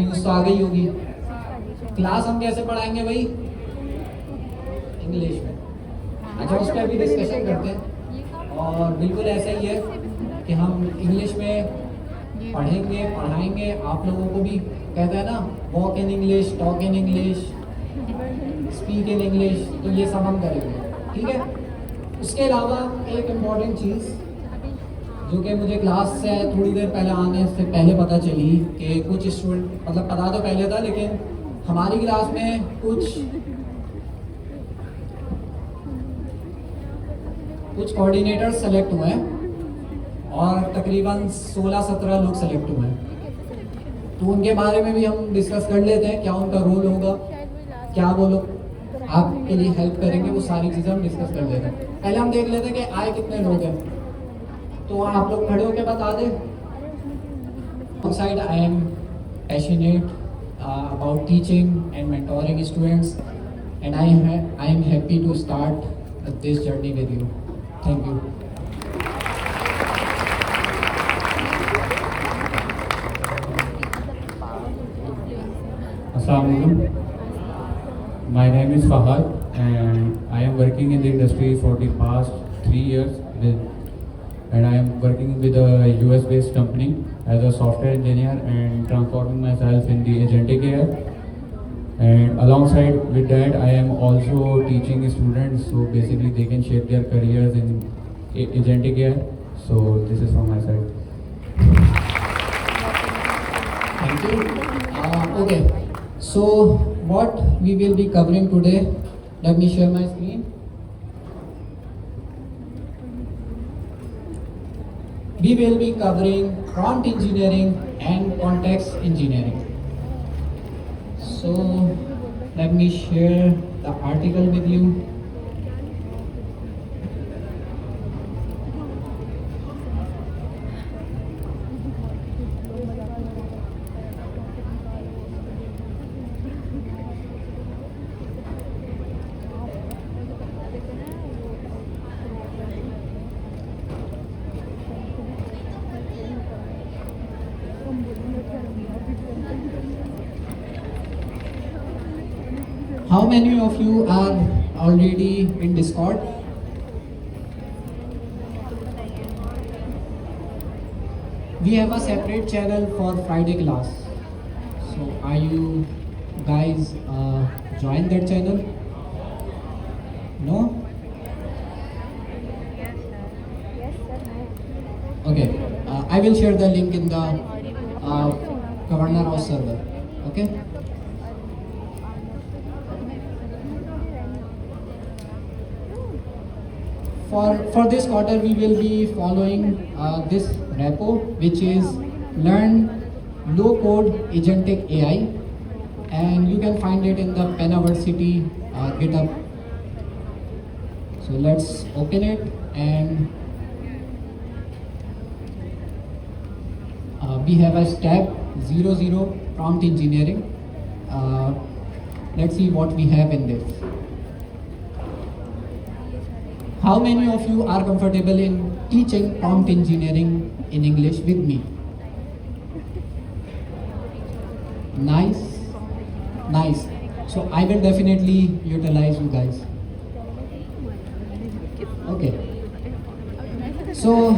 News तो आ गई होगी। क्लास हम कैसे पढ़ाएंगे भाई? इंग्लिश में। अच्छा, उस पर भी डिस्कशन करते हैं। और बिल्कुल ऐसा ही है कि हम इंग्लिश में पढ़ेंगे, पढ़ाएंगे। आप लोगों को भी कहते हैं ना, walk in English, talk in English, speak in English, तो ये सब हम करेंगे, ठीक है। उसके अलावा एक इम्पॉर्टेंट चीज़ जो कि मुझे क्लास से थोड़ी देर पहले आने से पहले पता चली कि कुछ स्टूडेंट, मतलब पता तो पहले था, लेकिन हमारी क्लास में कुछ कोऑर्डिनेटर सेलेक्ट हुए हैं और तकरीबन 16-17 लोग सेलेक्ट हुए हैं। तो उनके बारे में भी हम डिस्कस कर लेते हैं, क्या उनका रोल होगा, क्या वो लोग आपके लिए हेल्प करेंगे, वो सारी चीज़ें हम डिस्कस कर लेते हैं। पहले हम देख लेते हैं कि आए कितने लोग हैं। तो आप लोग खड़े होकर बता दें। Outside, I am passionate about teaching and mentoring students, and I am happy to start this journey with you. Thank you. Assalamu alaikum. My name is Fahad and I am working in the industry for the past 3 years and I am working with a US based company as a software engineer and transforming myself in the agentic AI. And alongside with that, I am also teaching students, so basically they can shape their careers in agentic AI. So this is from my side. Thank you. Okay. So what we will be covering today? Let me share my screen. We will be covering prompt engineering and context engineering. So let me share the article with you. How many of you are already in Discord? We have a separate channel for Friday class. So are you guys join that channel? No? Okay. I will share the link in the Governor House server. Okay. For this quarter, we will be following this repo, which is Learn Low Code Agentic AI, and you can find it in the Pennaversity GitHub. So let's open it, and we have a step 00 prompt engineering. Let's see what we have in this. How many of you are comfortable in teaching prompt engineering in English with me? Nice, nice. So I will definitely utilize you guys. Okay. So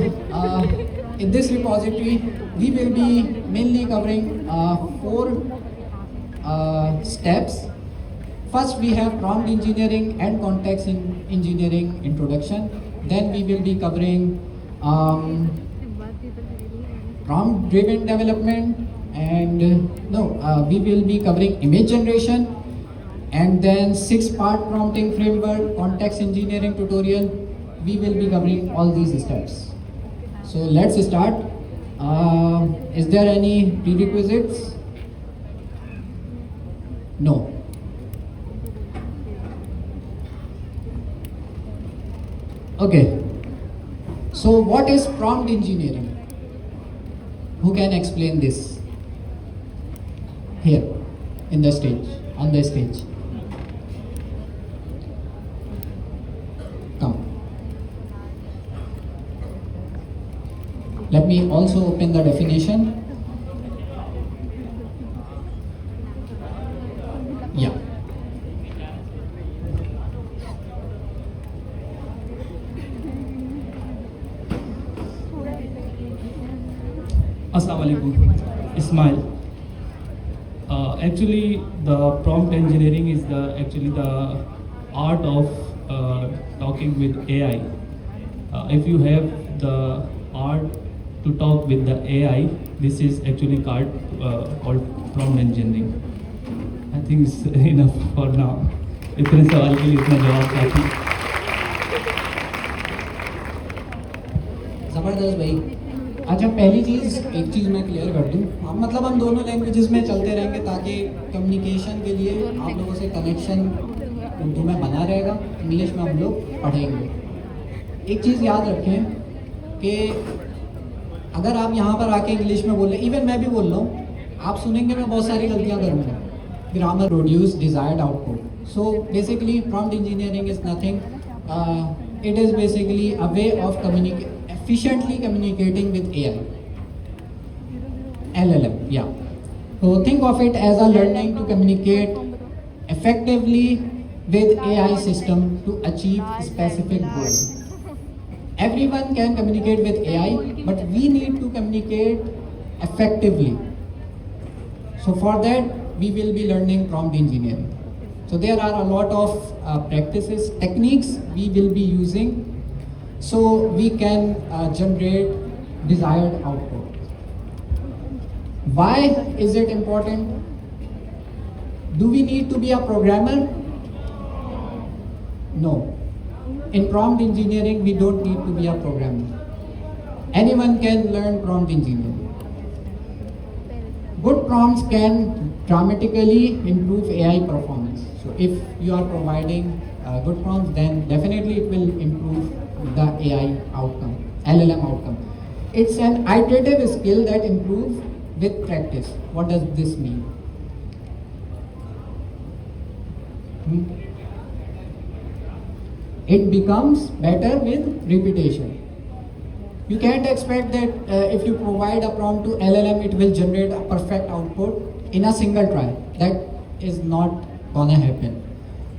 in this repository, we will be mainly covering 4 steps. First, we have prompt engineering and context engineering introduction. Then we will be covering prompt driven development, and we will be covering image generation, and then 6-part prompting framework, context engineering tutorial. We will be covering all these steps. So let's start. Is there any prerequisites? No. Okay, so what is prompt engineering? Who can explain this? Here, on the stage. Come. Let me also open the definition. Assalamu alaikum. Ismail. Actually, the prompt engineering is the art of talking with AI. If you have the art to talk with the AI, this is actually called prompt engineering. I think it's enough for now. इतने सवाल के लिए इतना जवाब काफी. ज़बरदस्त भाई. अच्छा, पहली चीज़ एक चीज़ मैं क्लियर कर दूं. अब मतलब हम दोनों लैंग्वेजेस में चलते रहेंगे ताकि कम्युनिकेशन के लिए आप लोगों से कनेक्शन उर्दू में बना रहेगा, इंग्लिश में हम लोग पढ़ेंगे. एक चीज़ याद रखें कि अगर आप यहाँ पर आके इंग्लिश में बोल रहे, इवन मैं भी बोल रहा हूँ, आप सुनेंगे मैं बहुत सारी गलतियाँ करूँगा. Grammar produce desired output. So basically prompt engineering is nothing, it is basically a way of efficiently communicating with AI. LLM, yeah. So think of it as a learning to communicate effectively with AI system to achieve specific goals. Everyone can communicate with AI, but we need to communicate effectively. So for that, we will be learning prompt engineering. So there are a lot of practices, techniques we will be using so we can generate desired output. Why is it important? Do we need to be a programmer? No. In prompt engineering, we don't need to be a programmer. Anyone can learn prompt engineering. Good prompts can dramatically improve AI performance. So if you are providing good prompts, then definitely it will improve the AI outcome, LLM outcome. It's an iterative skill that improves with practice. What does this mean? It becomes better with repetition. You can't expect that if you provide a prompt to LLM, it will generate a perfect output in a single try. That is not gonna happen.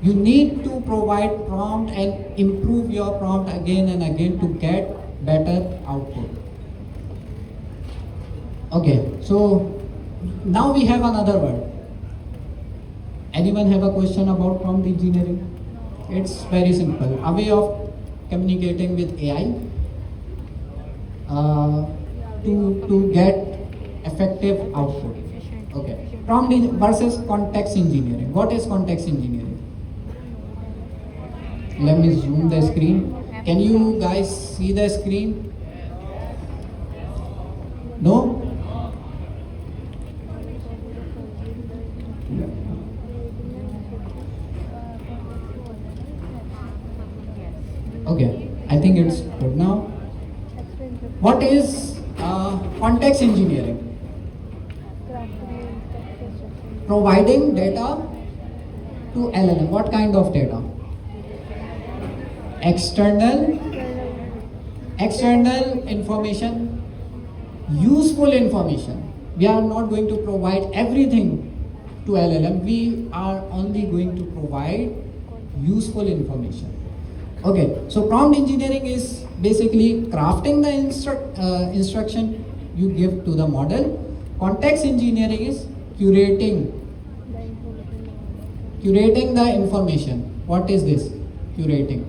You need to provide prompt and improve your prompt again and again to get better output. Okay, so now we have another word. Anyone have a question about prompt engineering? It's very simple. A way of communicating with AI to get effective output. Okay. Prompt versus context engineering. What is context engineering? Let me zoom the screen. Can you guys see the screen? No? Okay, I think it's good now. What is context engineering? Providing data to LLM. What kind of data? External information, useful information. We are not going to provide everything to LLM. We are only going to provide useful information. Okay, so prompt engineering is basically crafting the instruction you give to the model. Context engineering is curating the information. What is this? Curating.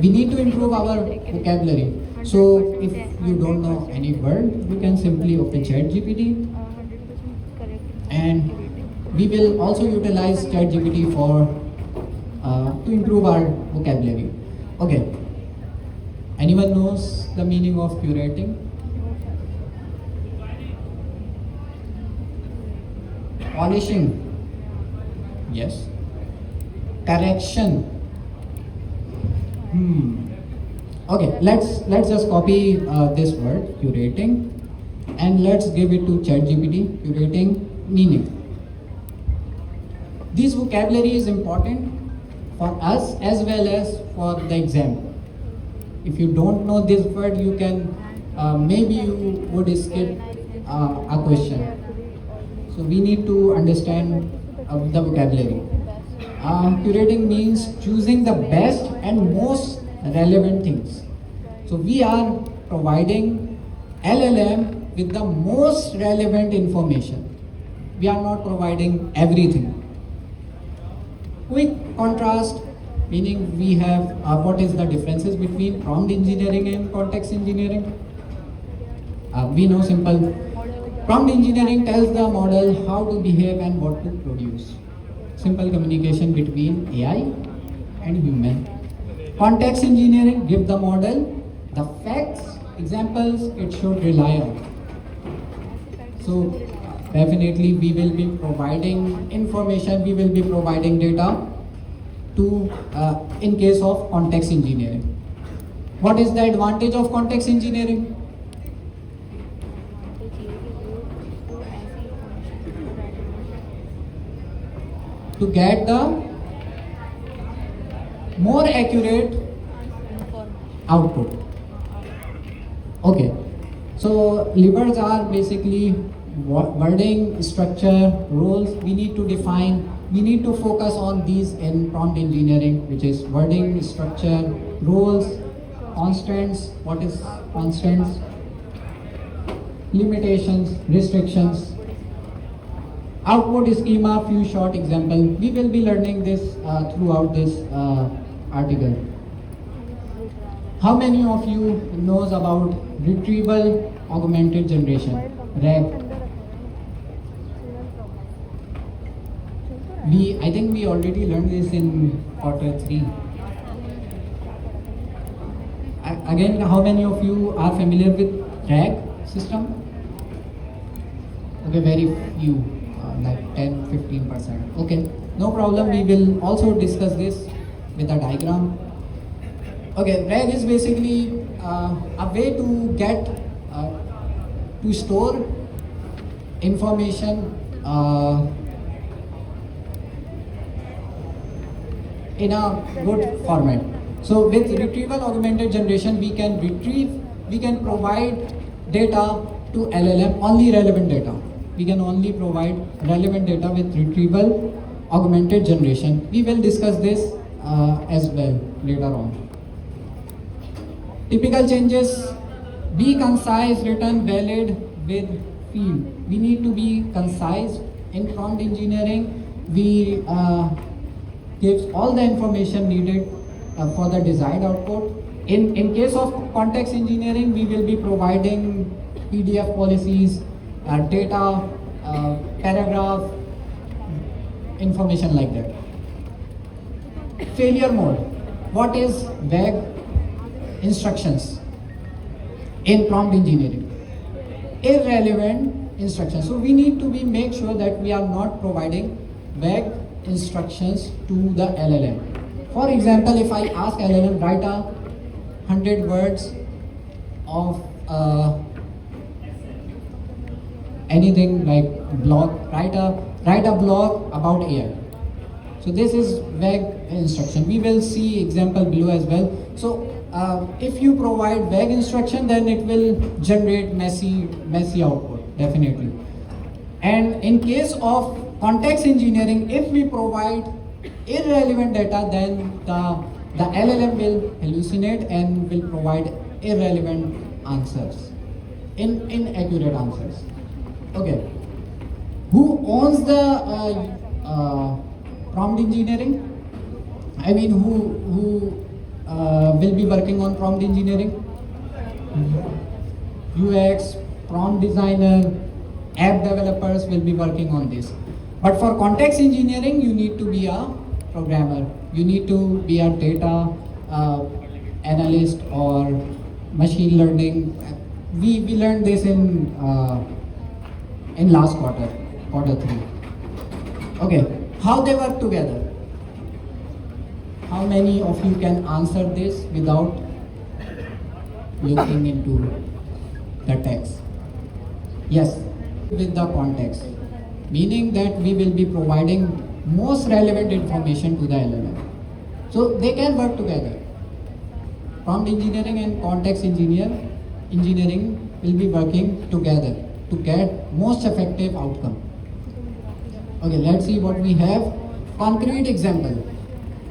We need to improve our vocabulary. So if you don't know any word, you can simply open ChatGPT, and we will also utilize ChatGPT for to improve our vocabulary. Okay. Anyone knows the meaning of curating? Polishing. Yes. Correction. Okay, let's just copy this word, curating, and let's give it to ChatGPT. Curating meaning. This vocabulary is important for us as well as for the exam. If you don't know this word, you can maybe you would skip a question. So we need to understand the vocabulary. Curating means choosing the best and most relevant things. So we are providing LLM with the most relevant information. We are not providing everything. Quick contrast, meaning we have what is the differences between prompt engineering and context engineering. We know simple. Prompt engineering tells the model how to behave and what to produce. Simple communication between AI and human. Context engineering gives the model the facts, examples it should rely on. So definitely we will be providing information, we will be providing data to in case of context engineering. What is the advantage of context engineering? To get the more accurate output. Okay, so levers are basically wording, structure, roles. We need to define, we need to focus on these in prompt engineering, which is wording, structure, roles, constants. What is constants? Limitations, restrictions, output schema, few short example. We will be learning this throughout this article. How many of you knows about retrieval augmented generation, RAG? I think we already learned this in quarter 3. Again, how many of you are familiar with RAG system? Okay, very few, like 10-15%. Okay, no problem. We will also discuss this with a diagram. Okay, RAG is basically a way to get to store information in a good format. So with retrieval augmented generation, we can provide data to LLM, only relevant data. We can only provide relevant data with retrieval augmented generation. We will discuss this as well later on. Typical changes: be concise, written, valid, with field. We need to be concise. In prompt engineering, we gives all the information needed for the desired output. In case of context engineering, we will be providing PDF policies, data, paragraph, information like that. Failure mode. What is vague instructions in prompt engineering? Irrelevant instructions. So we need to make sure that we are not providing vague instructions to the LLM. For example, if I ask LLM write 100 words of anything like blog, write a blog about AI. So this is vague instruction. We will see example below as well. So if you provide vague instruction, then it will generate messy output, definitely. And in case of context engineering, if we provide irrelevant data, then the LLM will hallucinate and will provide irrelevant answers, inaccurate answers. Okay, who owns the prompt engineering? I mean, who will be working on prompt engineering? UX, prompt designer, app developers will be working on this. But for context engineering, you need to be a programmer. You need to be a data analyst or machine learning. We learned this in last quarter 3. Okay, how they work together? How many of you can answer this without looking into the text? Yes, with the context, meaning that we will be providing most relevant information to the LLM. So they can work together. Prompt engineering and context engineering will be working together to get most effective outcome. Okay, let's see what we have. Concrete example.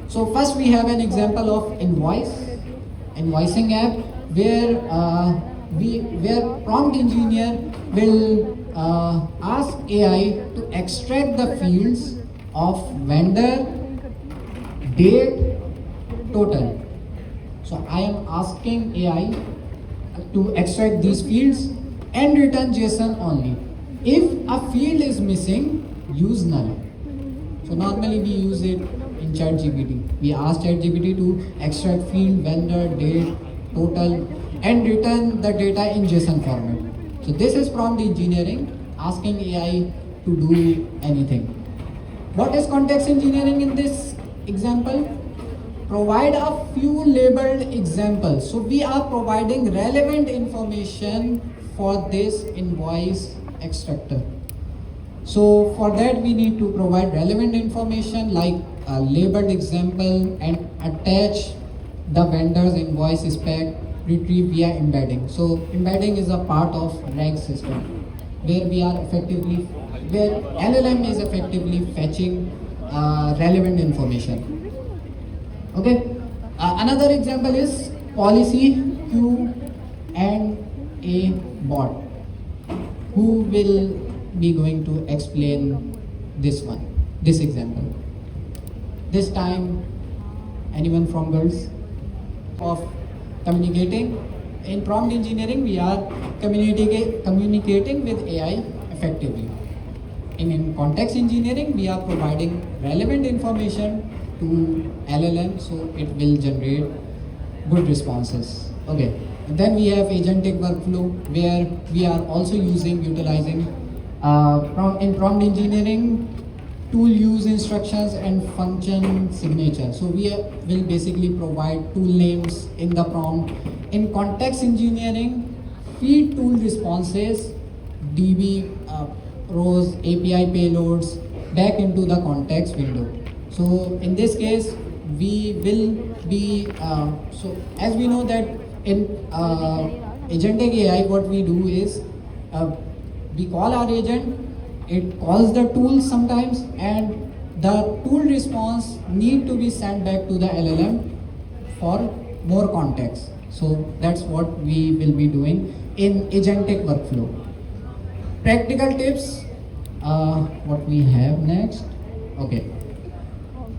So first we have an example of invoicing app where where prompt engineer will ask AI to extract the fields of vendor, date, total. So I am asking AI to extract these fields and return JSON only. If a field is missing, use null. So normally we use it in ChatGPT. We ask ChatGPT to extract field, vendor, date, total, and return the data in JSON format. So this is prompt engineering, asking AI to do anything. What is context engineering in this example? Provide a few labeled examples. So we are providing relevant information for this invoice extractor. So for that we need to provide relevant information like a labeled example and attach the vendor's invoice spec retrieve via embedding. So embedding is a part of RAG system where where LLM is effectively fetching relevant information. Okay. Another example is policy Q and A bot. Who will be going to explain this example? This time, anyone from girls? Of communicating. In prompt engineering, we are communicating with AI effectively. In context engineering, we are providing relevant information to LLM so it will generate good responses. Okay. And then we have agentic workflow where we are also utilizing in prompt engineering tool use instructions and function signature. So we will basically provide tool names in the prompt. In context engineering, feed tool responses, DB rows, API payloads back into the context window. So in this case, we will be, so as we know that in agentic AI, what we do is we call our agent, it calls the tool sometimes, and the tool response need to be sent back to the LLM for more context. So that's what we will be doing in agentic workflow. Practical tips, what we have next. Okay.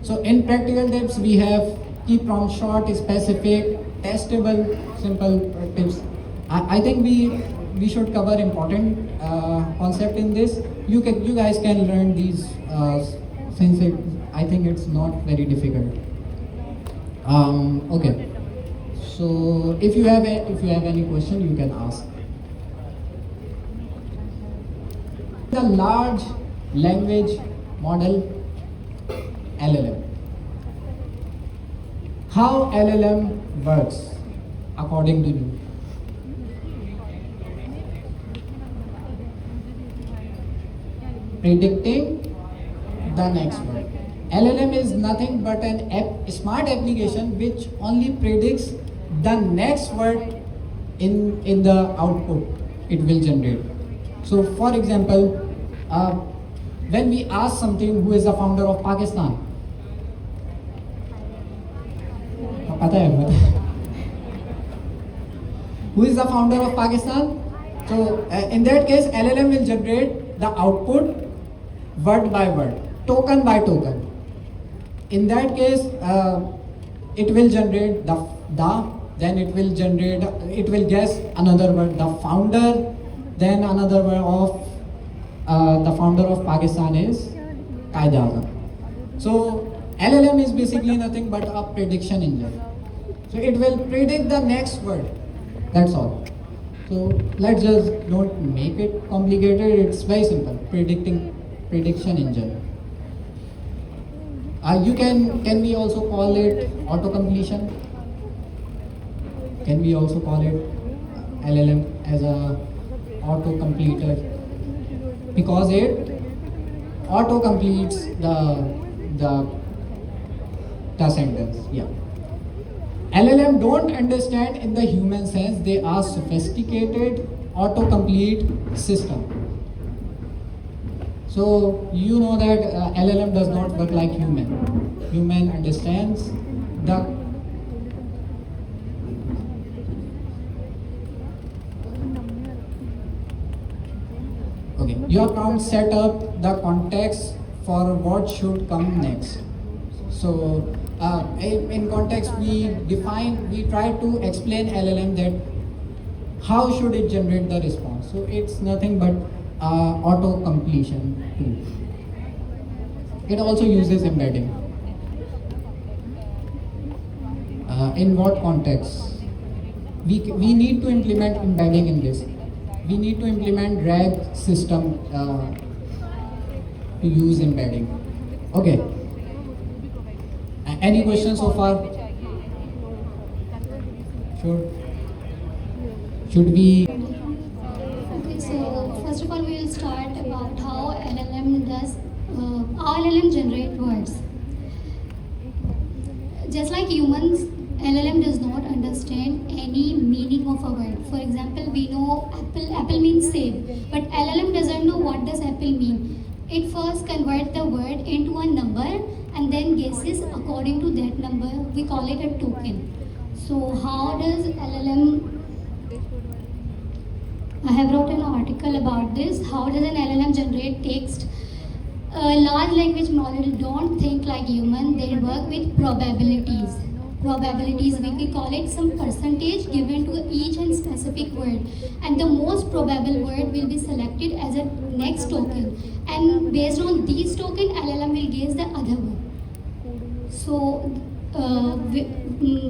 So in practical tips, we have keep prompt short, specific, testable, simple tips. I think we should cover important concept in this. You guys can learn these since I think it's not very difficult. Okay. So if you have any question, you can ask. The large language model LLM. How LLM works according to you? Predicting the next word. LLM is nothing but a smart application which only predicts the next word in the output it will generate. So for example, when we ask something, who is the founder of Pakistan? Who is the founder of Pakistan? So in that case, LLM will generate the output word by word, token by token. In that case, it will generate then it will guess another word, the founder, then another word of the founder of Pakistan is Qaeda. So LLM is basically nothing but a prediction engine. So it will predict the next word. That's all. So let's just don't make it complicated. It's very simple. Prediction engine. Can we also call it auto completion? Can we also call it LLM as a auto completer? Because it auto completes the sentence. Yeah. LLM don't understand in the human sense. They are sophisticated autocomplete system. So you know that LLM does not work like human. Human understands the your prompt set up the context for what should come next. So in context, we try to explain LLM that how should it generate the response. So it's nothing but auto completion tool. It also uses embedding. In what context? We need to implement embedding in this. We need to implement RAG system to use embedding. Okay. Any questions so far? Sure. Should we? Okay, so first of all, we will start about how LLM generate words. Just like humans, LLM does not understand any meaning of a word. For example, we know apple means save, but LLM doesn't know what does apple mean. It first converts the word into a number and then guesses according to that number. We call it a token. So how does LLM? I have wrote an article about this. How does an LLM generate text? Large language models don't think like human. They work with probabilities. Probabilities, we call it some percentage given to each and specific word, and the most probable word will be selected as a next token, and based on these token, LLM will guess the other one. So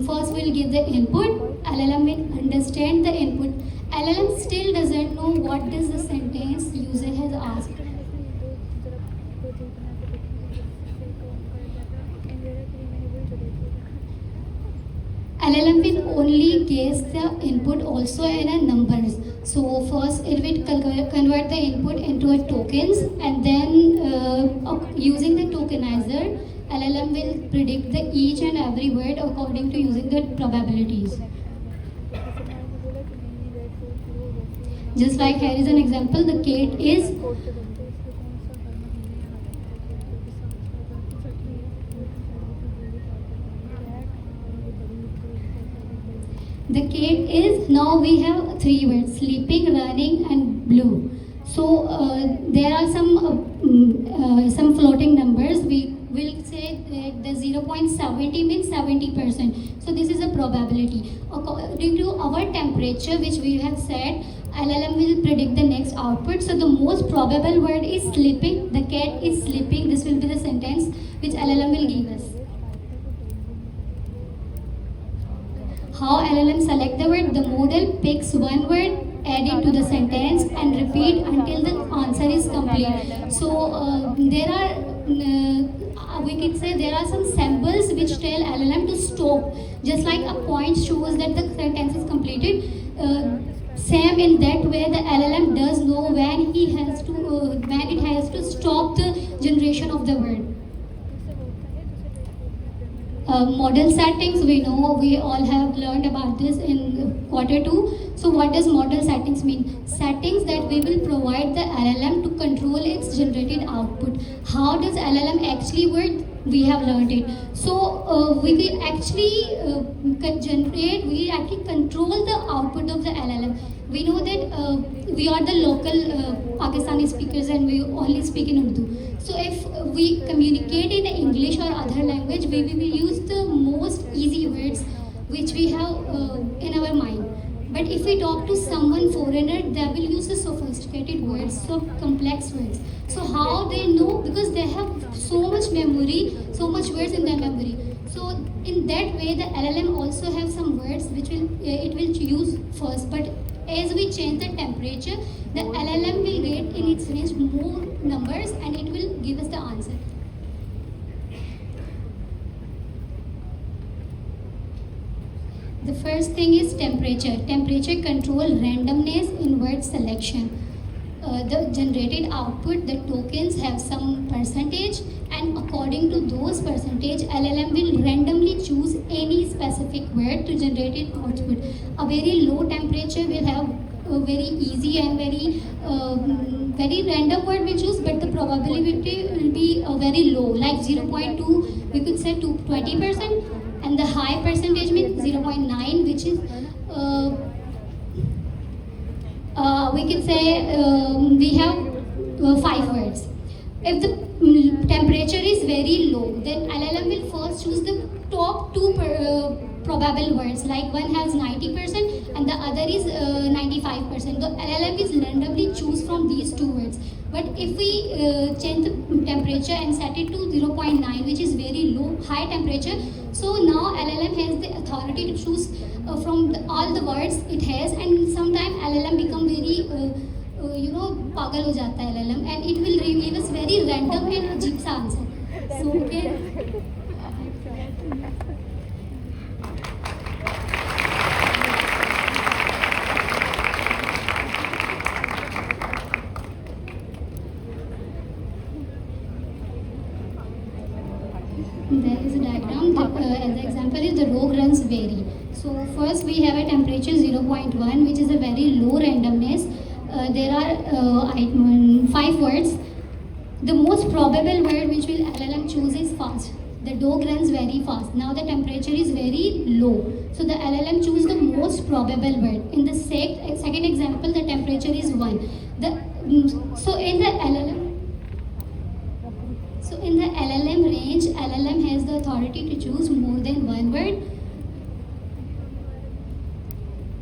first we'll give the input. LLM will understand the input. LLM still doesn't know what is the sentence user has asked. LLM will only guess the input also in a numbers. So first it will convert the input into a tokens, and then using the tokenizer, LLM will predict the each and every word according to using the probabilities. Just like here is an example, the cat is now we have three words: sleeping, running, and blue. So there are some floating numbers. We will say that the 0.70 means 70%. So this is a probability. According to our temperature, which we have said, LLM will predict the next output. So the most probable word is sleeping. The cat is sleeping. This will be the sentence which LLM will give us. How LLM select the word? The model picks one word, add it to the sentence, and repeat until the answer is complete. So there are, we can say there are some symbols which tell LLM to stop. Just like a point shows that the sentence is completed. Same in that way, the LLM does know when it has to stop the generation of the word. Model settings, we know, we all have learned about this in quarter 2. So what does model settings mean? Settings that we will provide the LLM to control its generated output. How does LLM actually work? We have learned it. So we will actually control the output of the LLM. We know that we are the local Pakistani speakers and we only speak in Urdu. So if we communicate in English or other language, we will use the most easy words which we have in our mind. But if we talk to someone foreigner, they will use the sophisticated words, so complex words. So how they know? Because they have so much memory, so much words in their memory. So in that way, the LLM also have some words which it will use first. But as we change the temperature, the LLM will get in its range more numbers and it will give us the answer. The first thing is temperature. Temperature control randomness in word selection. The generated output, the tokens have some percentage, and according to those percentage, LLM will randomly choose any specific word to generate its output. A very low temperature will have a very easy and very random word we choose, but the probability will be very low, like 0.2, we could say 20%, and the high percentage means 0.9, which is we can say we have 5 words. If the temperature is very low, then LLM will first choose the top 2 probable words, like one has 90% and the other is 95%. The LLM is randomly choose from these 2 words. But if we change the temperature and set it to 0.9, which is very low, high temperature, so now LLM has the authority to choose from all the words it has, and sometimes LLM become very पागल हो जाता है LLM, and it will give us very random and अजीब सा answer. So okay. There is a diagram. The example is the row runs vary. So first we have a temperature 0.1, which is a very low randomness. There are 5 words. The most probable word which will LLM choose is fast. The dog runs very fast. Now the temperature is very low. So the LLM choose the most probable word. In the second example, the temperature is 1. So in the LLM range, LLM has the authority to choose more than one word,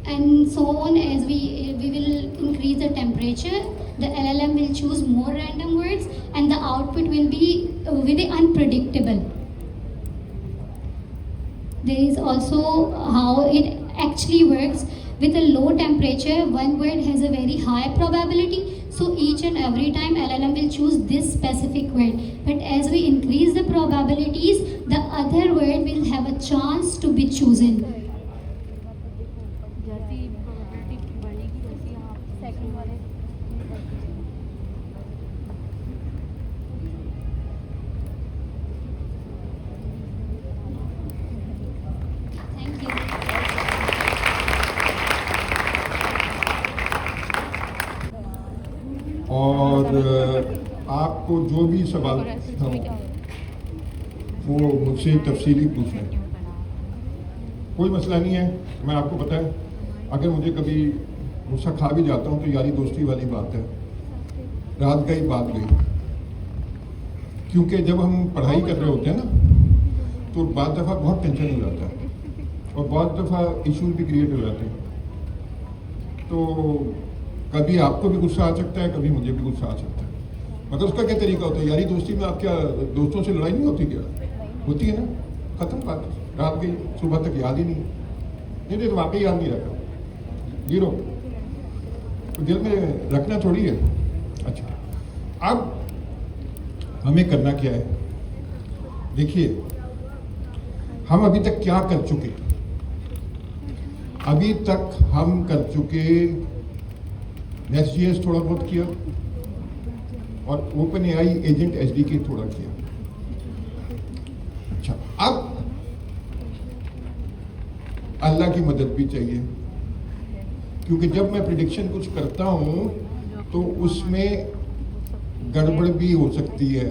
and so on. As we will increase the temperature, the LLM will choose more random words, and the output will be very unpredictable. There is also how it actually works. With a low temperature, one word has a very high probability, so each and every time LLM will choose this specific word. But as we increase the probabilities, the other word will have a chance to be chosen. Thank you. और आपको जो भी सवाल हो वो मुझसे तफसीली पूछना, कोई मसला नहीं है. मैं आपको पता है, अगर मुझे कभी गुस्सा खा भी जाता हूँ तो यारी दोस्ती वाली बात है. रात गई बात गई, क्योंकि जब हम पढ़ाई कर रहे होते हैं ना तो बाद दफ़ा बहुत टेंशन हो जाता है और बहुत दफ़ा इश्यूज भी क्रिएट हो जाते हैं. तो कभी आपको भी गुस्सा आ सकता है, कभी मुझे भी गुस्सा आ सकता है, मगर उसका क्या तरीका होता है. यारी दोस्ती में आप क्या दोस्तों से लड़ाई नहीं होती? क्या होती है ना, ख़त्म बात. रात गई, सुबह तक याद ही नहीं तो वाकई याद नहीं रखा, जीरो. तो दिल में रखना थोड़ी है. अच्छा, अब हमें करना क्या है? देखिए, हम अभी तक क्या कर चुके. अभी तक हम कर चुके Next.js थोड़ा बहुत किया और OpenAI एजेंट SDK थोड़ा किया. अच्छा, अब अल्लाह की मदद भी चाहिए, क्योंकि जब मैं प्रेडिक्शन कुछ करता हूं तो उसमें गड़बड़ भी हो सकती है.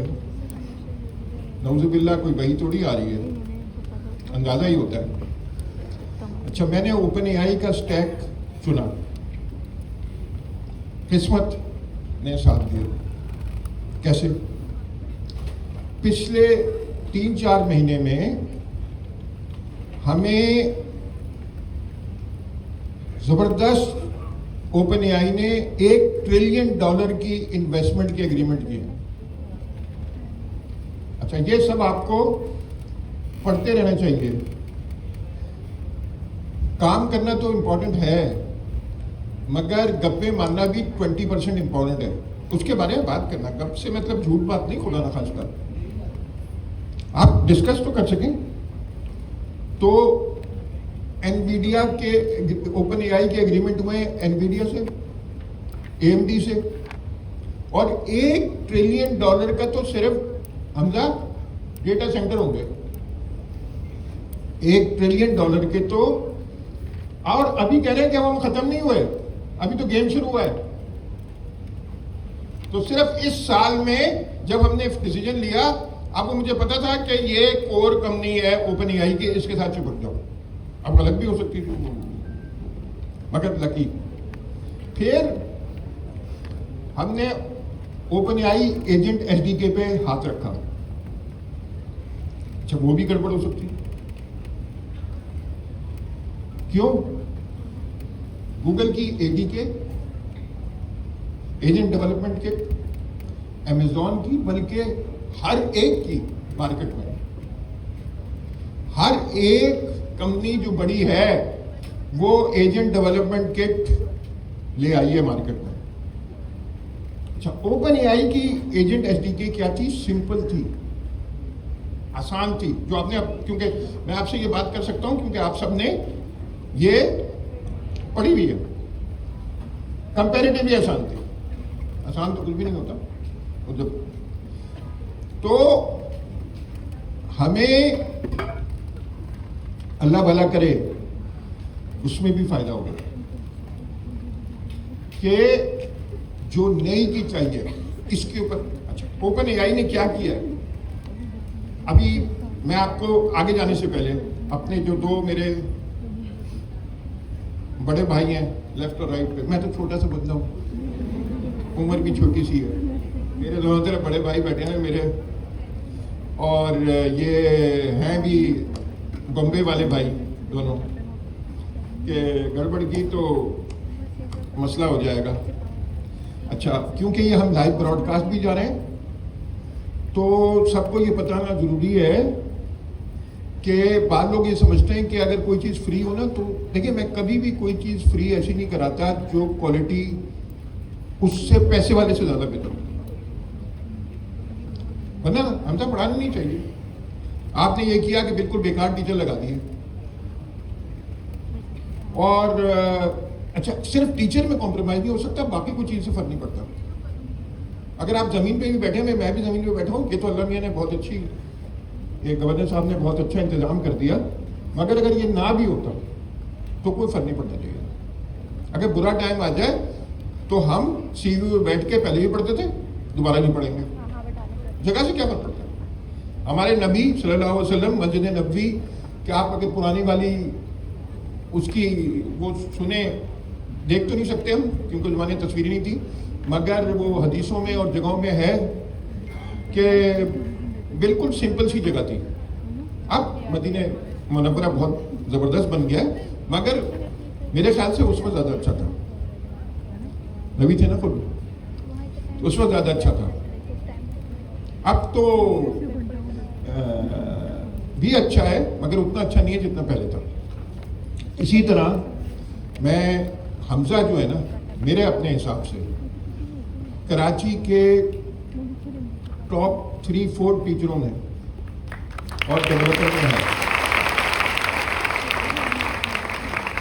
नौजुबिल्लाह कोई वही थोड़ी आ रही है, अंदाजा ही होता है. अच्छा, मैंने OpenAI का स्टैक चुना, किस्मत ने साथ दिया. कैसे? पिछले 3-4 महीने में हमें जबरदस्त OpenAI ने $1 ट्रिलियन की इन्वेस्टमेंट की एग्रीमेंट की. अच्छा, ये सब आपको पढ़ते रहना चाहिए. काम करना तो इम्पोर्टेंट है, मगर गप्पे मारना भी 20% इंपॉर्टेंट है. उसके बारे में बात करना, गप से मतलब झूठ बात नहीं, खुदा ना खास्ता. आप डिस्कस तो कर सकें. तो एनवीडिया के OpenAI के एग्रीमेंट में एनवीडिया से, AMD से, और $1 ट्रिलियन का तो सिर्फ हमजा डेटा सेंटर होंगे. $1 ट्रिलियन के तो, और अभी कह रहे हैं कि हम खत्म नहीं हुए, अभी तो गेम शुरू हुआ है. तो सिर्फ इस साल में जब हमने डिसीजन लिया, अब मुझे पता था कि ये कोर कंपनी है OpenAI की, इसके साथ चिपक जाओ. अब गलत भी हो सकती थी, मगर लकी. फिर हमने ओपनएआई एजेंट एसडीके पे हाथ रखा, अच्छा वो भी गड़बड़ हो सकती है। क्यों? गूगल की एडीके, एजेंट डेवलपमेंट किट, अमेजॉन की, बल्कि हर एक की मार्केट में, हर एक कंपनी जो बड़ी है वो एजेंट डेवलपमेंट किट ले आई है मार्केट में। अच्छा, ओपनएआई की एजेंट एसडीके क्या थी? सिंपल थी, आसान थी, जो आपने क्योंकि मैं आपसे ये बात कर सकता हूं क्योंकि आप सबने ये पढ़ी हुई है। कंपैरेटिवली आसान थी, आसान तो कुछ भी नहीं होता। तो हमें अल्लाह भला करे उसमें भी फायदा होगा कि जो नई चीज चाहिए इसके ऊपर। अच्छा, ओपनएआई ने क्या किया? अभी मैं आपको आगे जाने से पहले अपने जो दो मेरे बड़े भाई हैं लेफ्ट और राइट पे, मैं तो छोटा सा बंदा हूँ, उम्र भी छोटी सी है, मेरे दोनों तरफ बड़े भाई बैठे हैं मेरे, और ये हैं भी बॉम्बे वाले भाई दोनों, के गड़बड़ की तो मसला हो जाएगा। अच्छा, क्योंकि ये हम लाइव ब्रॉडकास्ट भी जा रहे हैं तो सबको ये बताना जरूरी है कि बाद लोग ये समझते हैं कि अगर कोई चीज़ फ्री हो ना, तो देखिए मैं कभी भी कोई चीज़ फ्री ऐसी नहीं कराता जो क्वालिटी उससे पैसे वाले से ज़्यादा बेहतर हो, वरना हमसे पढ़ाना नहीं चाहिए। आपने ये किया कि बिल्कुल बेकार टीचर लगा दिए। और अच्छा, सिर्फ टीचर में कॉम्प्रोमाइज नहीं हो सकता, बाकी कोई चीज़ से फर्क नहीं पड़ता। अगर आप ज़मीन पे भी बैठे हैं, मैं भी ज़मीन पे बैठा हूँ, ये तो अल्लाह मियाँ ने बहुत अच्छी, ये गवर्नर साहब ने बहुत अच्छा इंतज़ाम कर दिया, मगर अगर ये ना भी होता तो कोई फर्क नहीं पड़ता चाहिए। अगर बुरा टाइम आ जाए तो हम सीवी में बैठ के पहले भी पढ़ते थे, दोबारा नहीं पढ़ेंगे, जगह से क्या फर्क पड़ता है। हमारे नबी सल्लल्लाहु अलैहि वसल्लम मस्जिद नबवी कि आप अगर पुरानी वाली उसकी वो सुने, देख तो नहीं सकते हम क्योंकि ज़माने तस्वीरें नहीं थी, मगर वो हदीसों में और जगहों में है कि बिल्कुल सिंपल सी जगह थी। अब मदीने मुनव्वरा बहुत ज़बरदस्त बन गया है, मगर मेरे ख्याल से उस वक्त ज़्यादा अच्छा था। नबी थे ना खुद, तो उस वक्त ज़्यादा अच्छा था। अब तो भी अच्छा है मगर उतना अच्छा नहीं है जितना पहले था। इसी तरह मैं हमजा जो है ना, मेरे अपने हिसाब से कराची के टॉप 3-4 टीचरों में और डेवलपर में है।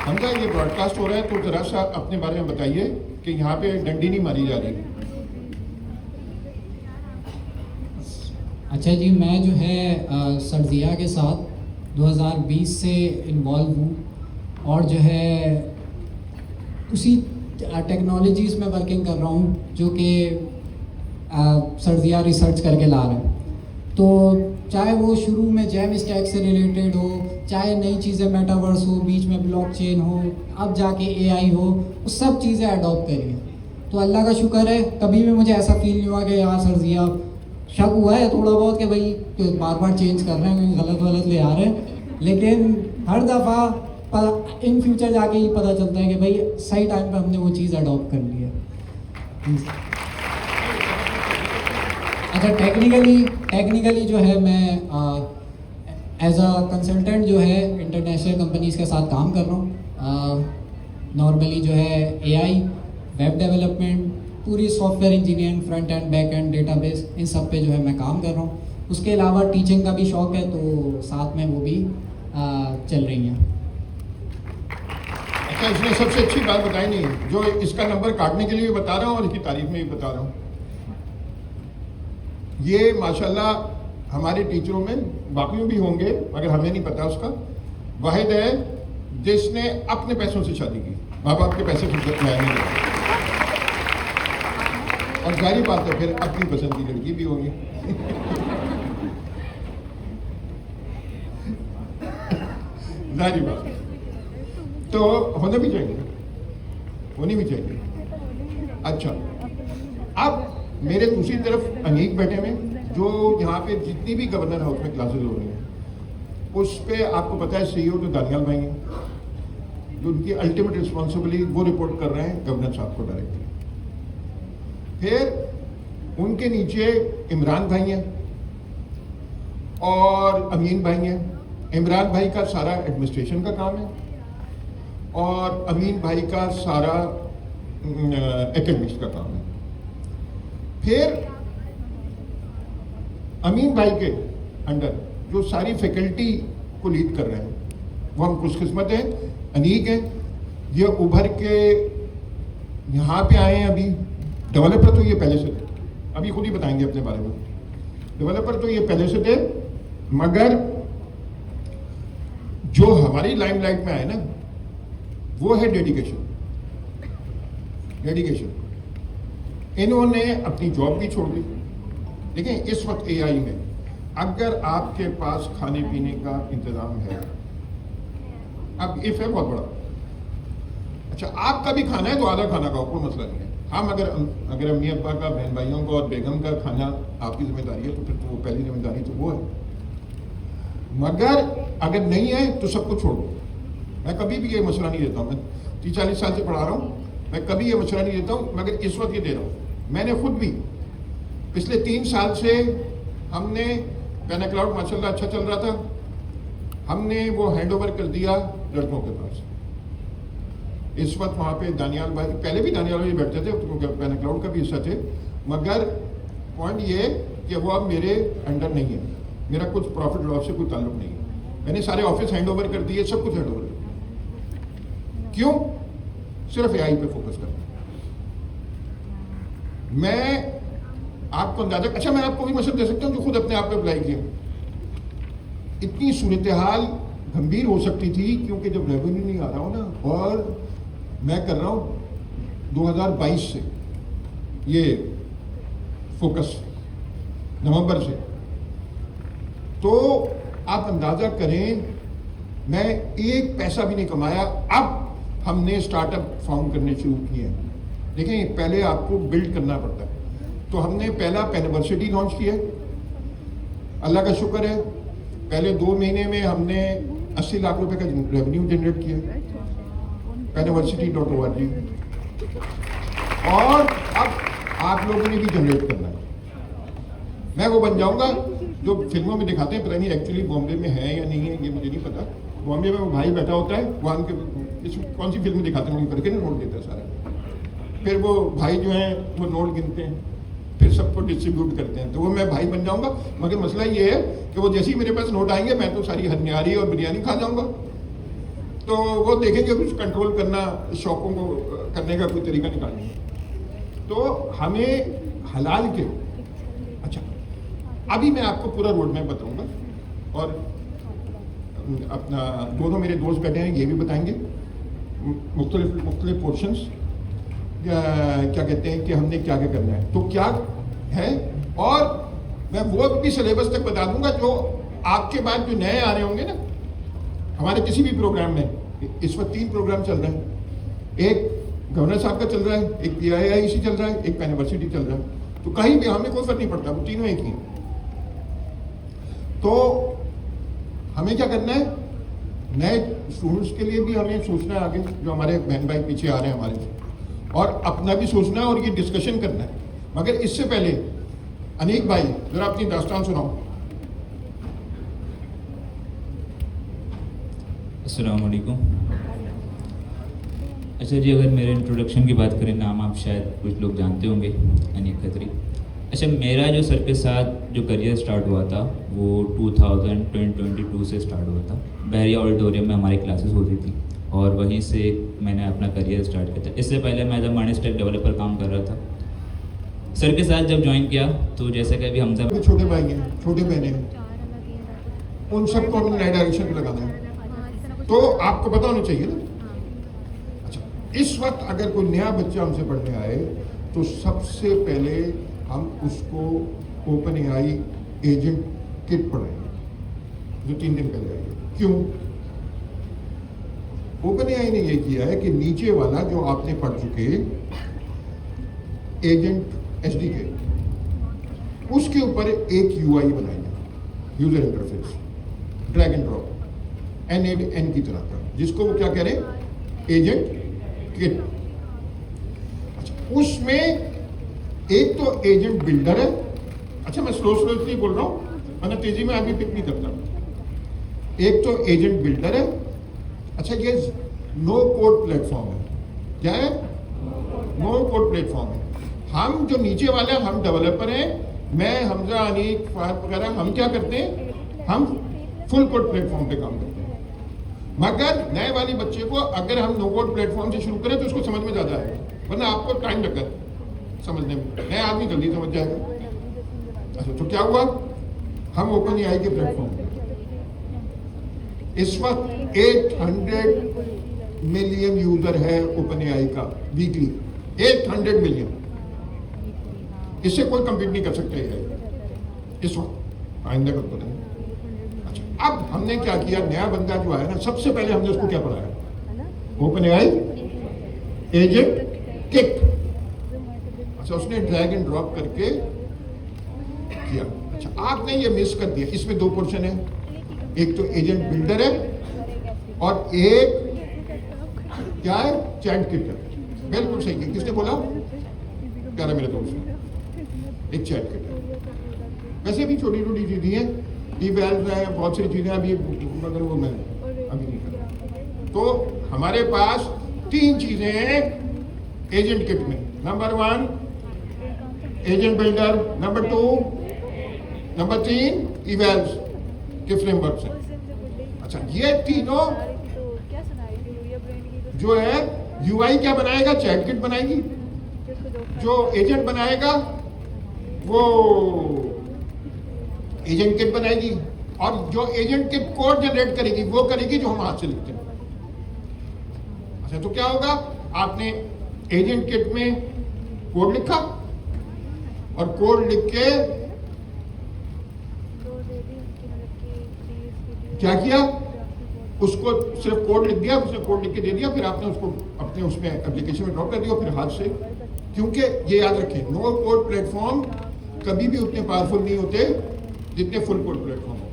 हमजा, ये ब्रॉडकास्ट हो रहा है तो जरा सा अपने बारे में बताइए कि यहाँ पे डंडी नहीं मारी जा रही। अच्छा जी, मैं जो है सरजिया के साथ 2020 से इन्वॉल्व हूँ और जो है उसी टेक्नोलॉजीज़ में वर्किंग कर रहा हूँ जो कि सरजिया रिसर्च करके ला रहे हैं। तो चाहे वो शुरू में जैम स्टैक से रिलेटेड हो, चाहे नई चीज़ें मेटावर्स हो, बीच में ब्लॉकचेन हो, अब जाके एआई हो, वो सब चीज़ें अडॉप्ट करिए। तो अल्लाह का शुक्र है, कभी भी मुझे ऐसा फील नहीं हुआ कि यार सरजिया, शक हुआ है थोड़ा बहुत कि भाई तो बार बार चेंज कर रहे हैं, गलत ले आ रहे हैं, लेकिन हर दफ़ा इन फ्यूचर जाके ही पता चलता है कि भाई सही टाइम पे हमने वो चीज़ अडॉप्ट कर ली है। अच्छा, टेक्निकली जो है मैं एज अ कंसल्टेंट जो है इंटरनेशनल कंपनीज़ के साथ काम कर रहा हूँ। नॉर्मली जो है एआई, वेब डेवलपमेंट, पूरी software engineering, front end back end database, इन सब पे जो है मैं काम कर रहा हूँ। उसके अलावा टीचिंग का भी शौक़ है तो साथ में वो भी चल रही हैं। अच्छा, इसने सबसे अच्छी बात बताई नहीं, जो इसका नंबर काटने के लिए भी बता रहा हूँ और इसकी तारीफ में भी बता रहा हूँ। ये माशाल्लाह हमारे टीचरों में, बाकियों भी होंगे मगर हमें नहीं पता, उसका वाहिद है जिसने अपने पैसों से शादी की, माँ बाप के पैसे से नहीं। और जारी बात है फिर अपनी पसंद की लड़की भी होगी। जारी बात तो होना भी चाहिए, होनी भी चाहिए। अच्छा, अब मेरे दूसरी तरफ अनीक बैठे हुए जो यहाँ पे जितनी भी गवर्नर हाउस में क्लासेस हो रही हैं उस पे आपको पता है सीईओ तो दानियाल भाई हैं, जो उनकी अल्टीमेट रिस्पॉन्सिबिलिटी वो रिपोर्ट कर रहे हैं गवर्नर साहब को डायरेक्टली। फिर उनके नीचे इमरान भाई हैं और अमीन भाई हैं। इमरान भाई का सारा एडमिनिस्ट्रेशन का काम है और अमीन भाई का सारा एकेडमिक्स का काम है। फिर अमीन भाई के अंडर जो सारी फैकल्टी को लीड कर रहे हैं वो हम खुशकिस्मत हैं, अनीक हैं। ये उभर के यहाँ पे आए हैं। अभी डेवलपर तो ये पहले से थे, अभी खुद ही बताएंगे अपने बारे में। डेवलपर तो ये पहले से थे, मगर जो हमारी लाइमलाइट में आए ना वो है डेडिकेशन। इन्होंने अपनी जॉब भी छोड़ दी। देखिए इस वक्त एआई में अगर आपके पास खाने पीने का इंतजाम है, अब इफ है बहुत बड़ा, अच्छा आपका भी खाना है तो आधा खाना खाओ, कोई मसला नहीं है। हम अगर अम्मी अब्बा का, बहन भाइयों का और बेगम का खाना आपकी जिम्मेदारी है तो फिर तो वो पहली जिम्मेदारी तो वो है। मगर अगर नहीं है तो सब कुछ छोड़ो। मैं कभी भी ये मशवरा नहीं देता हूँ, मैं 30-40 साल से पढ़ा रहा हूँ, मैं कभी ये मशवरा नहीं देता हूँ, मगर इस वक्त ये दे रहा हूँ। मैंने खुद भी पिछले 3 साल से हमने पेनाक्लाउड माशाल्लाह अच्छा चल रहा था, हमने वो हैंड ओवर कर दिया लड़कों के पास। इस वक्त वहाँ पे दानियाल भाई, पहले भी दानियाल भाई बैठते थे तो पेनाक्लाउड का भी हिस्सा थे, मगर पॉइंट ये कि वो अब मेरे अंडर नहीं है, मेरा कुछ प्रॉफिट लॉस से कोई ताल्लुक नहीं है। मैंने सारे ऑफिस हैंड ओवर कर दिए, सब कुछ हैंड ओवर कर दिया। क्यों? सिर्फ एआई पे फोकस करना। मैं आपको अंदाजा, अच्छा मैं आपको भी मशवरा दे सकता हूं जो खुद अपने आप पे अप्लाई किया। इतनी सूरत हाल गंभीर हो सकती थी क्योंकि जब रेवेन्यू नहीं आ रहा हो ना, और मैं कर रहा हूं 2022 से ये फोकस, नवंबर से, तो आप अंदाजा करें मैं एक पैसा भी नहीं कमाया। अब हमने स्टार्टअप फॉर्म करने शुरू किए हैं। देखें पहले आपको बिल्ड करना पड़ता है, तो हमने पहला पेनिवर्सिटी लॉन्च किया। अल्लाह का शुक्र है पहले 2 महीने में हमने 80 लाख रुपए का रेवेन्यू जनरेट किया पेनिवर्सिटी.org, और अब आप लोगों ने भी जनरेट करना है। मैं वो बन जाऊंगा जो फिल्मों में दिखाते हैं, पता नहीं एक्चुअली बॉम्बे में है या नहीं है ये मुझे नहीं पता। बॉम्बे में वो भाई बैठा होता है, वहाँ उनके कौन सी फिल्म में दिखाते हैं करके नोट देता है सारा, फिर वो भाई जो हैं वो नोट गिनते हैं, फिर सबको डिस्ट्रीब्यूट करते हैं। तो वो मैं भाई बन जाऊंगा, मगर मसला ये है कि वो जैसे ही मेरे पास नोट आएंगे मैं तो सारी हनियारी और बिरयानी खा जाऊंगा। तो वो देखेंगे कुछ कंट्रोल करना, शौकों को करने का कोई तरीका निकालेंगे। तो हमें हलाल के, अच्छा अभी मैं आपको पूरा रोड मैप बताऊंगा, और अपना दोनों मेरे दोस्त बैठे हैं ये भी बताएंगे मुख्तलिफ पोर्शंस, क्या कहते हैं कि हमने क्या क्या करना है, तो क्या है। और मैं वो भी सिलेबस तक बता दूंगा जो आपके बाद जो नए आ रहे होंगे ना हमारे किसी भी प्रोग्राम में। इस वक्त 3 प्रोग्राम चल रहे हैं, एक गवर्नर साहब का चल रहा है, एक PIIEC चल रहा है, एक पेनिवर्सिटी चल रहा है। तो कहीं भी हमें कोई फर्क नहीं पड़ता, वो तीनों एक ही। तो हमें क्या करना है, नए स्टूडेंट्स के लिए भी हमें सोचना है आगे, जो हमारे बहन भाई पीछे आ रहे हैं हमारे से, और अपना भी सोचना है और ये डिस्कशन करना है। मगर इससे पहले अनीक भाई जरा अपनी दास्तान सुनाओ। अस्सलाम वालेकुम। अच्छा जी, अगर मेरे इंट्रोडक्शन की बात करें, नाम आप शायद कुछ लोग जानते होंगे, अनीक खत्री। अच्छा, मेरा जो सर के साथ जो करियर स्टार्ट हुआ था वो 2022 से स्टार्ट हुआ था। बहरिया ऑडिटोरियम में हमारी क्लासेस होती थी और वहीं से मैंने अपना करियर स्टार्ट किया था। इससे पहले मैं जब माइनस्टेक डेवलपर काम कर रहा था, सर के साथ जब ज्वाइन किया तो जैसे कि अभी हमसे छोटे भाई हैं, छोटे बहने हैं, उन सबको हमने नए डायरेक्शन में लगाना है, तो आपको पता होना चाहिए ना। अच्छा, इस वक्त अगर कोई नया बच्चा हमसे पढ़ने आए तो सबसे पहले हम उसको OpenAI एजेंट किट पढ़ाएंगे जो 3 दिन पहले आई है। क्यों? OpenAI ने ये किया है कि नीचे वाला जो आपने पढ़ चुके एजेंट SDK उसके ऊपर एक यूआई बनाएंगे, user interface, drag and drop, एन की तरह का, जिसको वो क्या कह रहे हैं, एजेंट किट। अच्छा, उसमें एक तो एजेंट बिल्डर है। अच्छा, मैं स्लो इसलिए बोल रहा हूँ, मैंने तेजी में आगे पिक नहीं करता। एक तो एजेंट बिल्डर है। अच्छा, ये नो कोड प्लेटफॉर्म है। क्या है? नो कोड प्लेटफॉर्म है। हम जो नीचे वाले हैं, हम डेवलपर हैं, मैं, हमजा, अनीक, फहद वगैरह, हम क्या करते हैं, हम फुल कोड प्लेटफॉर्म पे काम करते हैं। मगर नए वाले बच्चे को अगर हम नो कोड प्लेटफॉर्म से शुरू करें तो उसको समझ में ज़्यादा आएगा, वरना आपको टाइम लगता है समझने में, नया आदमी जल्दी समझ जाएगा। अच्छा, तो क्या हुआ, हम ओपन एआई के प्लेटफॉर्म इस वक्त 800 मिलियन यूजर है ओपन एआई का वीकली, 800 मिलियन। इससे कोई कंपीट नहीं कर सकते है इस वक्त, आइंदा कब पता नहीं। अच्छा, अब हमने क्या किया, नया बंदा जो आया ना, सबसे पहले हमने उसको क्या पढ़ाया, ओपन एआई एजेंट किट। अच्छा, उसने ड्रैग एंड ड्रॉप करके किया। अच्छा, आपने ये मिस कर दिया, इसमें दो पोर्शन है, एक तो एजेंट बिल्डर है और एक क्या है, चैट किट है। बिल्कुल सही है, किसने बोला, प्यारा मेरे दोस्त, एक चैट किट है। वैसे भी छोटी छोटी चीजें हैं, ईमेल है, बहुत सारी चीजें अभी, मगर वो मैं अभी नहीं कर रहा। तो हमारे पास 3 चीजें हैं एजेंट किट में। Number 1 agent builder, number 2, number 3 इवेल्स के फ्रेमवर्क से। अच्छा, ये तीनों जो है यूआई क्या बनाएगा, चैट किट बनाएगी, जो एजेंट बनाएगा वो एजेंट किट बनाएगी, और जो एजेंट किट कोड जनरेट करेगी वो करेगी जो हम हाथ से लिखते हैं। अच्छा, तो क्या होगा, आपने एजेंट किट में कोड लिखा और कोड लिख के क्या किया, उसको सिर्फ कोड लिख दिया, उसने कोड लिख के दे दिया, फिर आपने उसको अपने उसमें एप्लीकेशन में ड्रॉप कर दिया, फिर हाथ से। क्योंकि ये याद रखें, नो कोड प्लेटफॉर्म कभी भी उतने पावरफुल नहीं होते जितने फुल कोड प्लेटफॉर्म हो,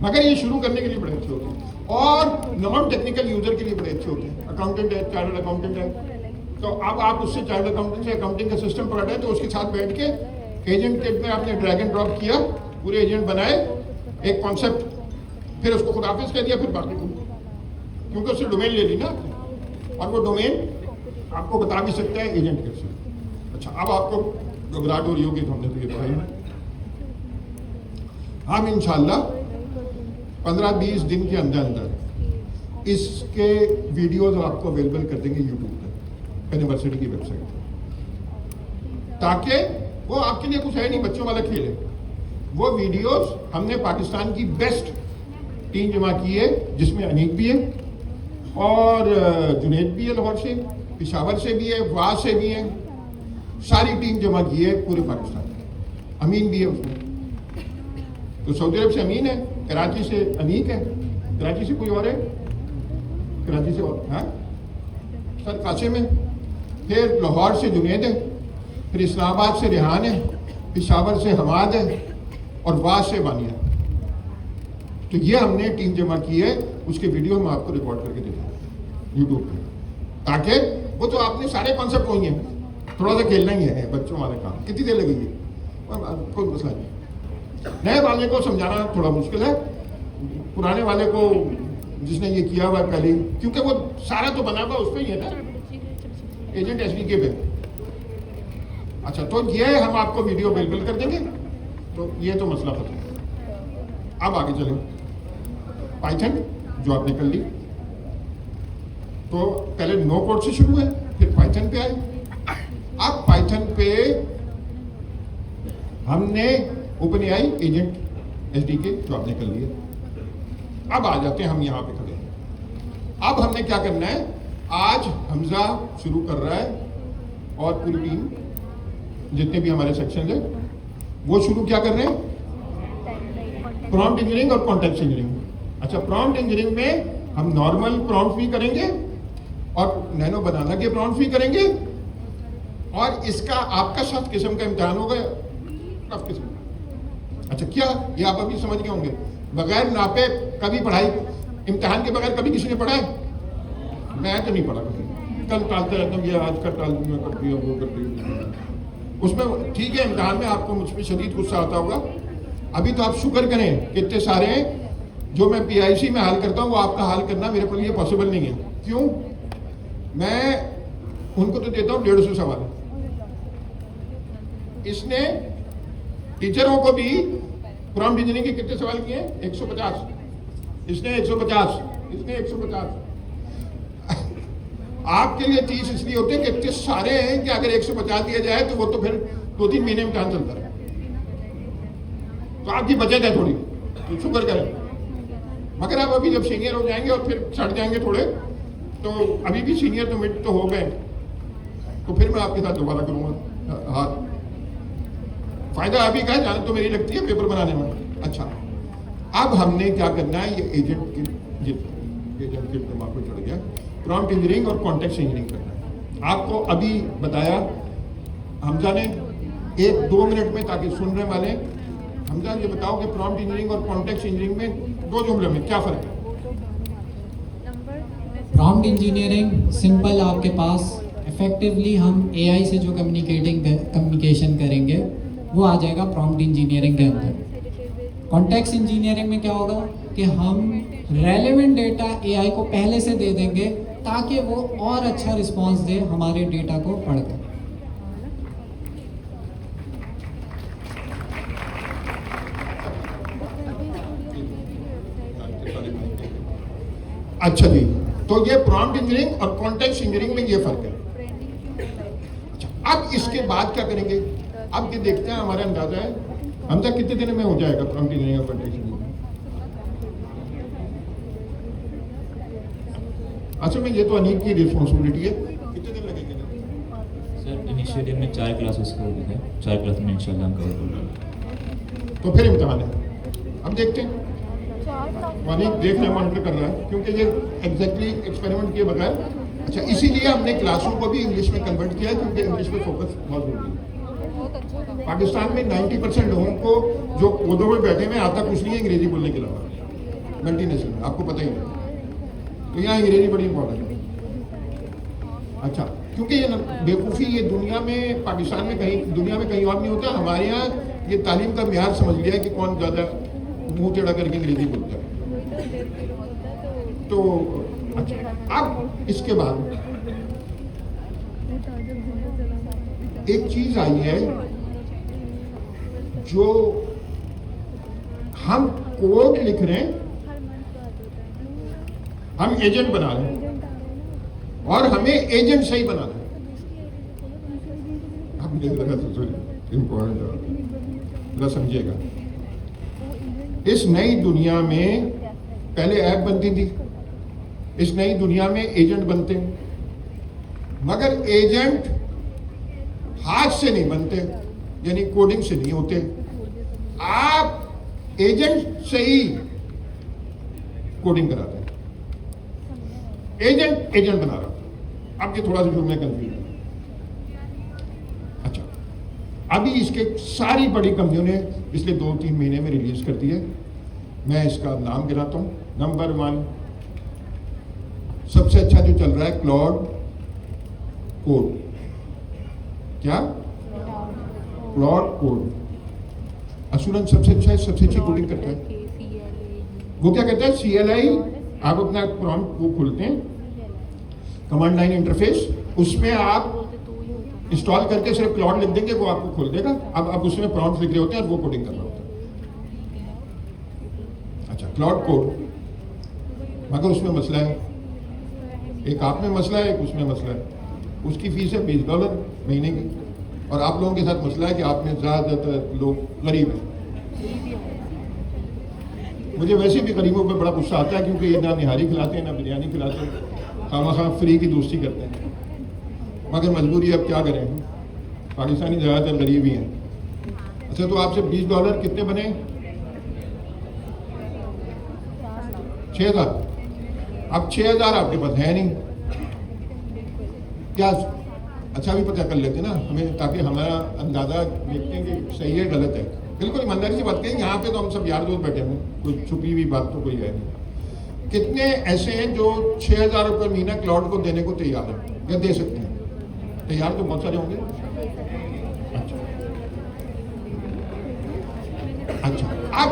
मगर ये शुरू करने के लिए बड़े अच्छे होते हैं और नॉन टेक्निकल यूजर के लिए बड़े अच्छे होते हैं। अकाउंटेंट है, चार्टर्ड अकाउंटेंट है, तो अब आप उससे चार्टर्ड अकाउंटेंट से अकाउंटिंग का सिस्टम पढ़ रहे हैं, तो उसके साथ बैठ के एजेंट किट में आपने ड्रैग एंड ड्रॉप किया, पूरे एजेंट बनाए, एक कॉन्सेप्ट, फिर उसको खुद हाफिज कह दिया, फिर बाकी को, क्योंकि उससे डोमेन ले ली ना, और वो डोमेन आपको बता भी सकता है एजेंट किट से। अच्छा, अब आपको घबराहट हो रही होगी, तो हमने तो ये बताई। हम इंशाल्लाह 15-20 दिन के अंदर अंदर इसके वीडियोस आपको अवेलेबल कर देंगे यूट्यूब पर, यूनिवर्सिटी की वेबसाइट पर, ताकि वो आपके लिए कुछ है नहीं, बच्चों वाला खेल है। वो वीडियोस हमने पाकिस्तान की बेस्ट टीम जमा की है, जिसमें अनीक भी है और जुनेद भी है, लाहौर से, पेशावर से भी है, वाज से भी है, सारी टीम जमा की है पूरे पाकिस्तान में। अमीन भी है उसमें, तो सऊदी अरब से अमीन है, कराची से अनीक है, कराची से कोई और है, कराची से और, हाँ सर कासिम है, फिर लाहौर से जुनेद है, फिर इस्लामाबाद से रेहान है, पेशावर से हमाद है और वाज से बानिया। तो ये हमने टीम जमा की है, उसके वीडियो हम आपको रिकॉर्ड करके दे देंगे यूट्यूब पे, ताकि वो तो आपने सारे कॉन्सेप्ट वही हैं, थोड़ा सा खेलना ही है बच्चों वाले काम। कितनी देर लगेगी, कोई मसला नहीं। नए वाले को समझाना थोड़ा मुश्किल है, पुराने वाले को जिसने ये किया हुआ पहले, क्योंकि वो सारा तो बना हुआ उस पर ही है ना, एजेंट एसडीके पे। अच्छा, तो ये हम आपको वीडियो अवेलेबल कर देंगे, तो ये तो मसला पता है। अब आगे चलें, पाइथन जो आपने कर ली, तो पहले नो कोड से शुरू है, फिर पाइथन पे आए। अब पाइथन पे हमने ओपन एआई एजेंट एसडीके जो आपने कर लिया। अब आ जाते हैं हम यहाँ पे खड़े हैं। अब हमने क्या करना है, आज हमजा शुरू कर रहा है और पूरी टीम, जितने भी हमारे सेक्शन है, वो शुरू क्या कर रहे हैं, प्रॉम्प्ट इंजीनियरिंग और कॉन्टेक्स्ट इंजीनियरिंग। अच्छा, प्रॉम्प्ट इंजीनियरिंग में हम नॉर्मल प्रॉम्प्ट भी करेंगे और नैनो बनाना के प्रॉम्प्ट भी करेंगे, और इसका आपका 7 किस्म का इम्तिहान होगा टफ किस्म। अच्छा क्या ये आप अभी समझ गए होंगे, बगैर नापे कभी पढ़ाई, इम्तिहान के बगैर कभी किसी ने पढ़ा है? मैं तो नहीं पढ़ा कभी, कल टालते रहता हूँ, ये आज का टाल दूंगा, कर दिया वो कर दिया। उसमें ठीक है, इम्तिहान में आपको मुझ पर शदीद गुस्सा आता होगा। अभी तो आप शुक्र करें कि इतने सारे हैं जो मैं PIC में हल करता हूँ, वो आपका हल करना मेरे लिए पॉसिबल नहीं है। क्यों? मैं उनको तो देता हूँ 150 सवाल। इसने टीचरों को भी प्रॉम्प्ट इंजीनियरिंग के कितने सवाल किए? 150। इसने 150, इसने 150। आपके लिए 30 इसलिए होते हैं कि इतने सारे हैं कि अगर 150 दिया जाए तो वो तो फिर 2-3 महीने में काम चलता है। तो आपकी बचत है थोड़ी, तो शुक्र करें। मगर आप अभी जब सीनियर हो जाएंगे और फिर सड़ जाएंगे थोड़े, तो अभी भी सीनियर तो मिड तो हो गए, तो फिर मैं आपके साथ दोबारा करूंगा। हाँ, फायदा अभी का है, जाने तो मेरी लगती है पेपर बनाने में। अच्छा, अब हमने क्या करना है, ये एजेंट के दिमाग में चढ़ गया, प्रॉम्प्ट इंजीनियरिंग और कॉन्टेक्स्ट इंजीनियरिंग करना है। आपको अभी बताया हमजा ने 1-2 मिनट में, ताकि सुन रहे वाले, हमजा ये बताओ कि प्रॉम्प्ट इंजीनियरिंग और कॉन्टेक्स्ट इंजीनियरिंग में 2 जुमले में क्या फर्क है? प्रॉम्प्ट इंजीनियरिंग सिंपल, आपके पास इफेक्टिवली हम AI से जो कम्युनिकेशन करेंगे वो आ जाएगा प्रॉम्प्ट इंजीनियरिंग के अंदर। कॉन्टेक्स्ट इंजीनियरिंग में क्या होगा कि हम रेलेवेंट डेटा AI को पहले से दे देंगे ताकि वो और अच्छा रिस्पांस दे हमारे डेटा को पढ़कर। अच्छा जी, तो ये प्रॉम्प्ट इंजीनियरिंग और कॉन्टेक्स्ट इंजीनियरिंग में ये फर्क है। अच्छा, अब इसके बाद क्या करेंगे? अब ये देखते हैं, हमारा अंदाजा है हम तक कितने दिन में हो जाएगा प्रॉम्प्ट इंजीनियरिंग और कॉन्टेक्स्ट इंजीनियरिंग? अच्छा, में ये तो अनीक की रिस्पॉन्सिबिलिटी है, कितने दिन लगेंगे? सर इनिशियली हमने 4 क्लासेस कर दी है, 4 क्लास में इंशाल्लाह हम कवर कर लेंगे। तो फिर इम्तिहान है, अब देखते हैं। अनीक देख रहे, मॉनिटर कर रहा है, क्योंकि ये एग्जैक्टली एक्सपेरिमेंट किए बगैर। अच्छा, इसीलिए हमने क्लासों को भी इंग्लिश में कन्वर्ट किया, क्योंकि इंग्लिश में फोकस बहुत जरूरी है। पाकिस्तान में 90% लोगों को जो पौधों में बैठे में आता कुछ नहीं है अंग्रेजी बोलने के अलावा, मल्टीनेशनल में, आपको पता ही नहीं। तो यहाँ अंग्रेजी बड़ी इंपॉर्टेंट है। अच्छा, क्योंकि ये बेवकूफ़ी ये दुनिया में, पाकिस्तान में कहीं, दुनिया में कहीं और नहीं होता। हमारे यहाँ ये तालीम का म्यार समझ लिया है कि कौन ज़्यादा मुंह टेढ़ा करके अंग्रेजी बोलता है। तो अच्छा, अब इसके बाद एक चीज आई है, जो हम कोड लिख रहे हैं, हम एजेंट बना रहे हैं और हमें एजेंट सही बनाना है। अब इम्पोर्टेंट समझिएगा, इस नई दुनिया में पहले ऐप बनती थी, इस नई दुनिया में एजेंट बनते हैं, मगर एजेंट हाथ से नहीं बनते, यानी कोडिंग से नहीं होते। आप एजेंट से ही कोडिंग कराते हैं, एजेंट बना रहा था। अब ये थोड़ा सा जुड़ने कंफ्यूज है। अच्छा, अभी इसके सारी बड़ी कंपनियों ने पिछले 2-3 महीने में रिलीज कर दी है। मैं इसका नाम गिनाता हूं। नंबर 1 सबसे अच्छा जो चल रहा है, क्लॉड कोड। क्या? क्लॉड कोड असुरन सबसे अच्छा है, सबसे अच्छी कोडिंग करता है। वो क्या कहता है? CLI, आप अपना प्रॉम्प्ट वो खोलते हैं, कमांड लाइन इंटरफेस, उसमें आप इंस्टॉल करके सिर्फ क्लॉड लिख देंगे, वो आपको खोल देगा। अब उसमें प्रॉम्प्ट लिख रहे होते हैं और वो कोडिंग कर रहा होता है। अच्छा, क्लॉड कोड, मगर उसमें मसला है, एक आप में मसला है, एक उसमें मसला है। उसकी फीस है $20 महीने की, और आप लोगों के साथ मसला है कि आप में ज़्यादातर लोग गरीब हैं। मुझे वैसे भी गरीबों पर बड़ा गुस्सा आता है, क्योंकि ये ना निहारी खिलाते हैं, ना बिरयानी खिलाते हैं, खामा फ्री की दोस्ती करते हैं। मगर मजबूरी अब क्या करें, पाकिस्तानी ज़्यादातर गरीब ही हैं। अच्छा, तो आपसे $20 कितने बने? 6,000। अब 6,000 आपके पास है नहीं, क्या अच्छा भी पता कर लेते ना हमें, ताकि हमारा अंदाज़ा देखते हैं कि सही है गलत है। बिल्कुल ईमानदारी से बात करें, यहाँ पे तो हम सब यार दोस्त बैठे हैं, कोई छुपी हुई बात तो कोई है नहीं। कितने ऐसे हैं जो 6,000 रुपये महीना क्लाउड को देने को तैयार हैं या दे सकते हैं? तैयार तो बहुत सारे होंगे। अच्छा, अब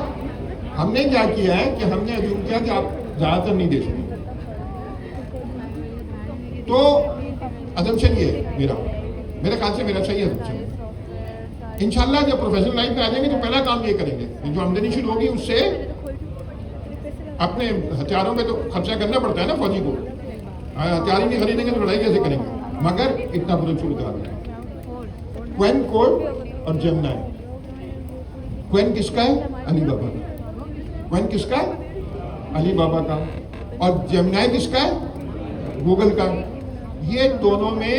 हमने क्या किया है कि हमने अज्यूम किया कि आप ज़्यादातर नहीं दे सकते, तो अजम्पशन ये है मेरे ख्याल से मेरा सही अजम्पशन। इंशाल्लाह जब प्रोफेशनल लाइफ में आ जाएंगे तो पहला काम ये करेंगे, जो आमदनी शुरू होगी उससे अपने हथियारों पे तो खर्चा करना पड़ता है ना फौजी को, हथियार ही नहीं खरीदेंगे तो लड़ाई कैसे करेंगे। मगर इतना बुरा शुरू कर रहे हैं। क्वेन कोड और जेमिनी। क्वेन किसका है? अली बाबा का। क्वेन किसका है? अली बाबा का। और जेमिनी किसका है? गूगल का। ये दोनों में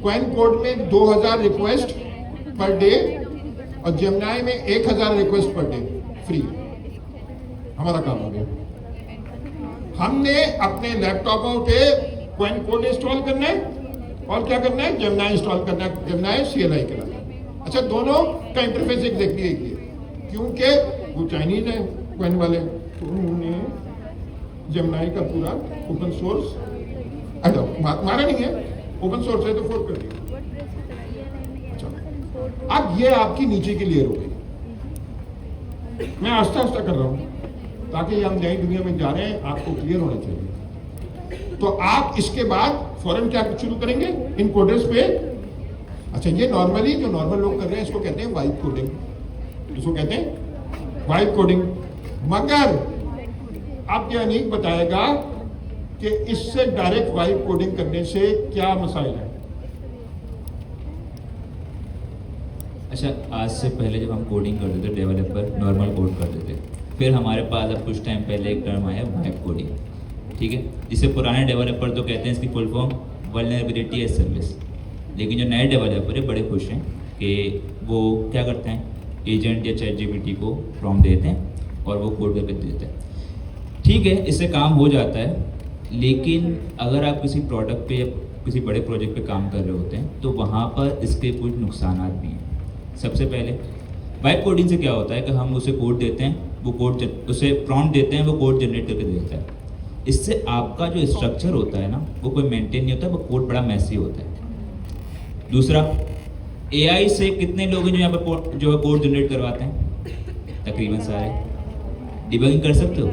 क्वेन कोड में 2000 रिक्वेस्ट पर डे और जेमिनी में 1000 रिक्वेस्ट पर डे फ्री। हमारा काम हो गया। हमने अपने लैपटॉपों पे क्वेन कोड इंस्टॉल करना है और क्या करना है? जेमिनी इंस्टॉल करना है। जेमिनी CLI के लिए। अच्छा, दोनों का इंटरफेस एग्जैक्टली एक ही है, क्योंकि वो चाइनीज है क्वेन वाले, तो उन्होंने जेमिनी का पूरा ओपन सोर्स मारा नहीं है, ओपन सोर्स है तो फोर्क कर दिया। अच्छा, अब ये आपकी नीचे की लेयर हो गई। मैं आस्ता आस्ता कर रहा हूं ताकि हम नई दुनिया में जा रहे हैं, आपको क्लियर होना चाहिए। तो आप इसके बाद फौरन क्या शुरू करेंगे? इन कोडर्स पे। अच्छा, ये नॉर्मली जो नॉर्मल लोग कर रहे हैं इसको कहते हैं वाइब कोडिंग। इसको कहते हैं वाइब कोडिंग। मगर अब ये अनीक बताएगा कि इससे डायरेक्ट वाइब कोडिंग करने से क्या मसाइल है। अच्छा, आज से पहले जब हम कोडिंग करते थे, डेवलपर नॉर्मल कोड करते थे, फिर हमारे पास अब कुछ टाइम पहले एक टर्म आया वाइब कोडिंग, ठीक है, जिसे पुराने डेवलपर तो कहते हैं इसकी full form vulnerability as service. लेकिन जो नए डेवलपर है बड़े खुश हैं कि वो क्या करते हैं, एजेंट या ChatGPT को प्रॉम्प्ट देते हैं और वो कोड पे देते हैं। ठीक है, इससे काम हो जाता है, लेकिन अगर आप किसी प्रोडक्ट पे या किसी बड़े प्रोजेक्ट पे काम कर रहे होते हैं तो वहाँ पर इसके कुछ नुकसान भी हैं। सबसे पहले वाइब कोडिंग से क्या होता है कि हम उसे कोड देते हैं, वो कोड उसे प्रॉम्प्ट देते हैं, वो कोड जनरेट करके देता है। इससे आपका जो स्ट्रक्चर होता है ना, वो कोई मेंटेन नहीं होता, वो कोड बड़ा मैसी होता है। दूसरा, AI से कितने लोग हैं जो यहाँ पर जो है कोड जनरेट करवाते हैं? तकरीबन सारे। डिबगिंग कर सकते हो?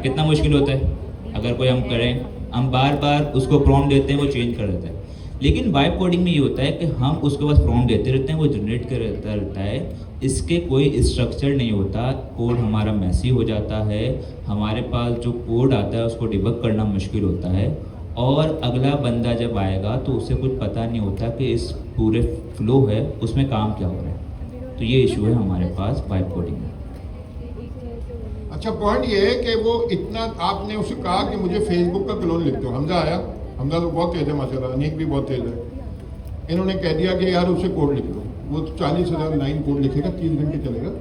कितना मुश्किल होता है अगर कोई हम करें, हम बार बार उसको प्रॉम्प्ट देते हैं, वो चेंज कर देता है। लेकिन वाइब कोडिंग में ये होता है कि हम उसके पास प्रॉम्प्ट देते रहते हैं, वो जनरेट करता रहता है, इसके कोई स्ट्रक्चर नहीं होता, कोड हमारा मैसी हो जाता है, हमारे पास जो कोड आता है उसको डिबग करना मुश्किल होता है, और अगला बंदा जब आएगा तो उसे कुछ पता नहीं होता कि इस पूरे फ्लो है उसमें काम क्या हो रहा है। तो ये इशू है हमारे पास वाइब कोडिंग में। अच्छा, पॉइंट ये है कि वो इतना आपने उसे कहा कि मुझे फेसबुक का क्लोन लिख दो। हमजा आया, हमजा तो बहुत तेज है माशाल्लाह, अनीक भी बहुत तेज है। इन्होंने कह दिया कि यार उसे कोड लिख दो। वो 40,000 लाइन कोड लिखेगा, 3 घंटे चलेगा।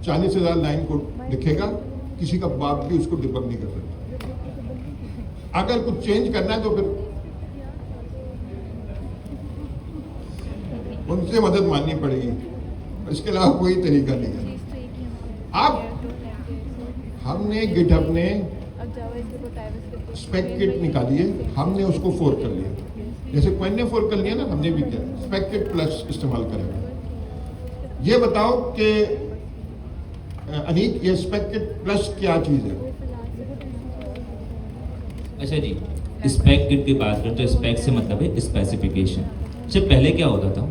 40,000 लाइन कोड लिखेगा, किसी का बाप भी उसको डिबग नहीं कर सकता। अगर कुछ चेंज करना है तो फिर उनसे मदद माननी पड़ेगी, इसके अलावा कोई तरीका नहीं है। अब हमने गिटहब ने स्पेक किट निकाली है, हमने उसको फोर्क कर लिया। जैसे क्वेन ने फोर्क कर लिया ना, हमने भी किया, स्पेक किट प्लस इस्तेमाल करेंगे। ये बताओ कि अनीक, ये स्पेक किट प्लस क्या चीज़ है? अच्छा जी, स्पेक किट की बात करें तो स्पेक से मतलब है स्पेसिफिकेशन। अच्छा, पहले क्या होता था,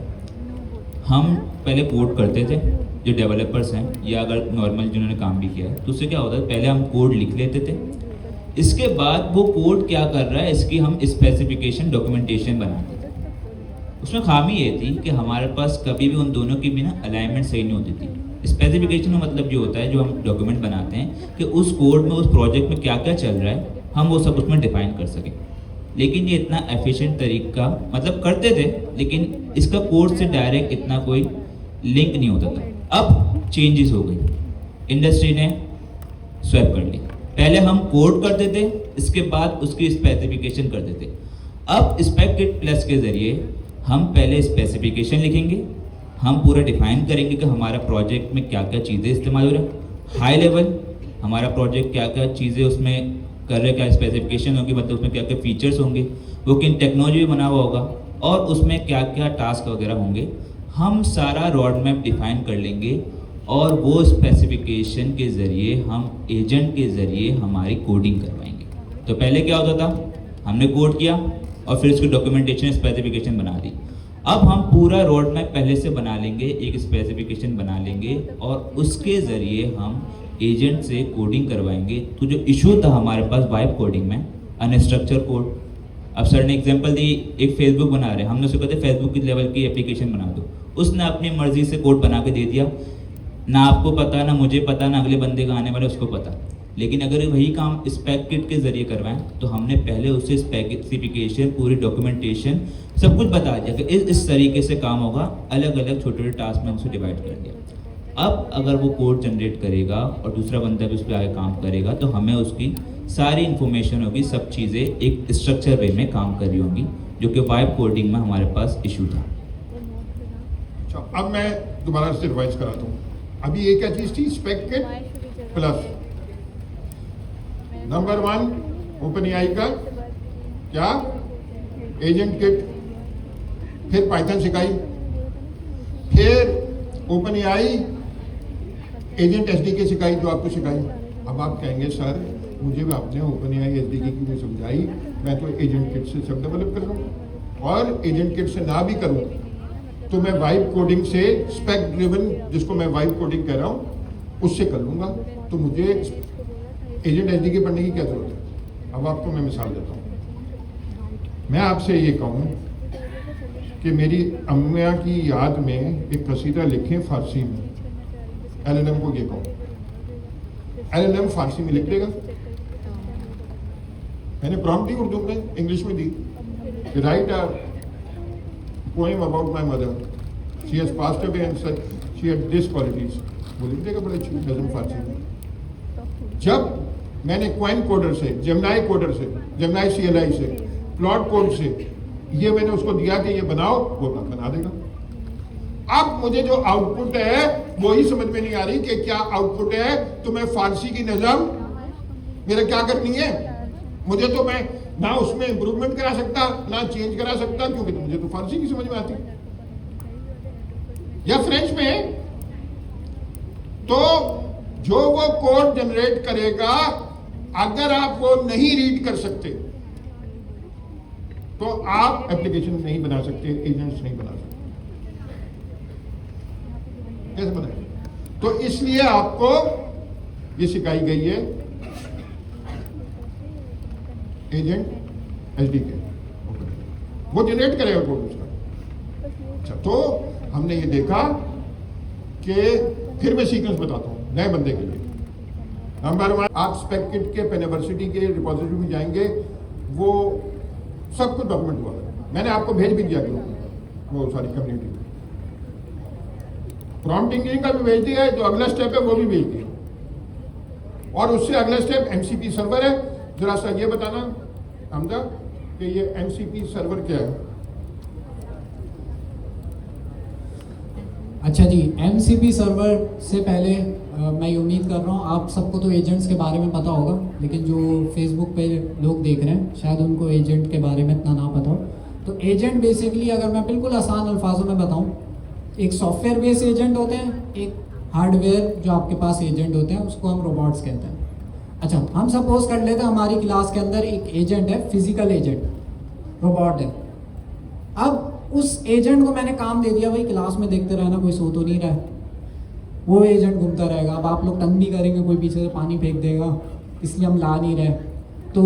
हम पहले कोड करते थे, जो डेवलपर्स हैं या अगर नॉर्मल जिन्होंने काम भी किया है, तो उससे क्या होता है, पहले हम कोड लिख लेते थे, इसके बाद वो कोड क्या कर रहा है इसकी हम स्पेसिफिकेशन डॉक्यूमेंटेशन बनाते थे। उसमें खामी ये थी कि हमारे पास कभी भी उन दोनों की भी ना अलाइनमेंट सही नहीं होती थी। स्पेसिफिकेशन का मतलब जो होता है, जो हम डॉक्यूमेंट बनाते हैं कि उस कोड में, उस प्रोजेक्ट में क्या क्या चल रहा है, हम वो सब उसमें डिफाइन कर सकें। लेकिन ये इतना एफिशिएंट तरीका मतलब करते थे, लेकिन इसका कोड से डायरेक्ट इतना कोई लिंक नहीं होता था। अब चेंजेस हो गई, इंडस्ट्री ने स्वैप कर ली। पहले हम कोड करते थे, इसके बाद उसकी स्पेसिफिकेशन करते थे। अब स्पेक किट प्लस के ज़रिए हम पहले स्पेसिफिकेशन लिखेंगे, हम पूरा डिफाइन करेंगे कि हमारा प्रोजेक्ट में क्या क्या चीज़ें इस्तेमाल हो रहा है, हाई लेवल हमारा प्रोजेक्ट क्या क्या चीज़ें उसमें कर रहे, क्या स्पेसिफिकेशन होगी, मतलब उसमें क्या क्या फीचर्स होंगे, वो किन टेक्नोलॉजी में बना हुआ होगा और उसमें क्या क्या टास्क वगैरह होंगे, हम सारा रोड मैप डिफाइन कर लेंगे और वो स्पेसिफिकेशन के ज़रिए हम एजेंट के ज़रिए हमारी कोडिंग करवाएंगे। तो पहले क्या होता था, हमने कोड किया और फिर उसकी डॉक्यूमेंटेशन स्पेसिफिकेशन बना दी। अब हम पूरा रोड मैप पहले से बना लेंगे, एक स्पेसिफिकेशन बना लेंगे और उसके ज़रिए हम एजेंट से कोडिंग करवाएंगे। तो जो इशू था हमारे पास वाइब कोडिंग में, अनस्ट्रक्चर कोड, अब सर ने एग्जांपल दी, एक फेसबुक बना रहे हैं, हमने उसको कहते फेसबुक की लेवल की एप्लीकेशन बना दो, उसने अपनी मर्जी से कोड बना के दे दिया, ना आपको पता, ना मुझे पता, ना अगले बंदे का आने वाले उसको पता। लेकिन अगर वही काम स्पेक किट के ज़रिए करवाएं तो हमने पहले उससे स्पेसिफिकेशन, पूरी डॉक्यूमेंटेशन सब कुछ बता दिया कि इस तरीके से काम होगा, अलग अलग छोटे छोटे टास्क में उसे डिवाइड कर दिया। अब अगर वो कोड जनरेट करेगा और दूसरा बंदा भी उस पर आगे काम करेगा तो हमें उसकी सारी इन्फॉर्मेशन होगी, सब चीज़ें एक स्ट्रक्चर वे में काम कर रही होंगी, जो कि वाइब कोडिंग में हमारे पास इशू था। अच्छा, अब मैं दोबारा से रिवाइज कराता हूँ। अभी ये क्या चीज़ थी, spec kit plus. Number 1 OpenAI का क्या, एजेंट किट, फिर पाइथन सिखाई, फिर ओपन एआई एजेंट एसडीके सिखाई जो आपको सिखाई। अब आप कहेंगे सर मुझे भी आपने ओपन एआई एसडीके की नहीं समझाई, मैं तो एजेंट किट से सब डेवलप कर रहा हूँ, और एजेंट किट से ना भी करूँ तो मैं वाइब कोडिंग से, स्पेक ड्रिवन जिसको मैं वाइब कोडिंग कह रहा हूँ, उससे कर लूँगा। तो मुझे एजेंट एसडीके पढ़ने की क्या जरूरत है। अब आपको मैं मिसाल देता हूँ। मैं आपसे ये कहूँ कि मेरी अम्मा की याद में एक कसीदा लिखें फारसी में, एलएलएम को ये कहूँ, एलएलएम फारसी में लिख देगा। मैंने प्रॉम्प्ट दी उर्दू में, इंग्लिश में दी, write a poem about my mother, she has passed away and she had this qualities, वो लिख देगा बड़े अच्छी नज़म फारसी में। जब मैंने क्वाइन कोडर से, जेमिनाई कोडर से, जेमिनाई सीएलआई से, प्लॉट कोड से ये मैंने उसको दिया कि ये बनाओ, वो बना देगा। अब मुझे जो आउटपुट है वो ही समझ में नहीं आ रही कि क्या आउटपुट है, तो मैं फारसी की नज़म मेरा क्या करनी है, मुझे तो मैं ना उसमें इंप्रूवमेंट करा सकता, ना चेंज करा सकता, क्योंकि तो मुझे तो फारसी की समझ में आती, या फ्रेंच में है। तो जो वो कोड जनरेट करेगा, अगर आप वो नहीं रीड कर सकते तो आप एप्लीकेशन नहीं बना सकते, एजेंट्स नहीं बना सकते। कैसे बनाएंगे? तो इसलिए आपको ये सिखाई गई है एजेंट एसडीके, वो जनरेट करेगा कोड उसका। अच्छा, तो हमने ये देखा कि फिर मैं सीक्वेंस बताता हूं नए बंदे के लिए। नंबर 1, आप स्पेक किट के पेनिवर्सिटी के रिपोजिटरी में जाएंगे, वो सब कुछ डॉक्यूमेंट हुआ है, मैंने आपको भेज भी दिया वो सारी कम्युनिटी में। प्रॉम्प्ट इंजीनियरिंग का भी भेज दिया है, जो अगला स्टेप है वो भी भेज दिया, और उससे अगला स्टेप एमसीपी सर्वर है। जरा सा ये बताना हमजा कि ये एमसीपी सर्वर क्या है। अच्छा जी, एमसीपी सर्वर से पहले मैं ये उम्मीद कर रहा हूँ आप सबको तो एजेंट्स के बारे में पता होगा, लेकिन जो फेसबुक पे लोग देख रहे हैं शायद उनको एजेंट के बारे में इतना ना पता हो। तो एजेंट बेसिकली अगर मैं बिल्कुल आसान अल्फाजों में बताऊँ, एक सॉफ्टवेयर बेस्ड एजेंट होते हैं, एक हार्डवेयर जो आपके पास एजेंट होते हैं, उसको हम रोबोट्स कहते हैं। अच्छा, हम सपोज कर लेते हैं हमारी क्लास के अंदर एक एजेंट है, फिजिकल एजेंट, रोबोट है। अब उस एजेंट को मैंने काम दे दिया, भाई क्लास में देखते रहना, कोई सो तो नहीं रहा है, वो एजेंट घूमता रहेगा। अब आप लोग तंग भी करेंगे, कोई पीछे से पानी फेंक देगा, इसलिए हम ला नहीं रहे। तो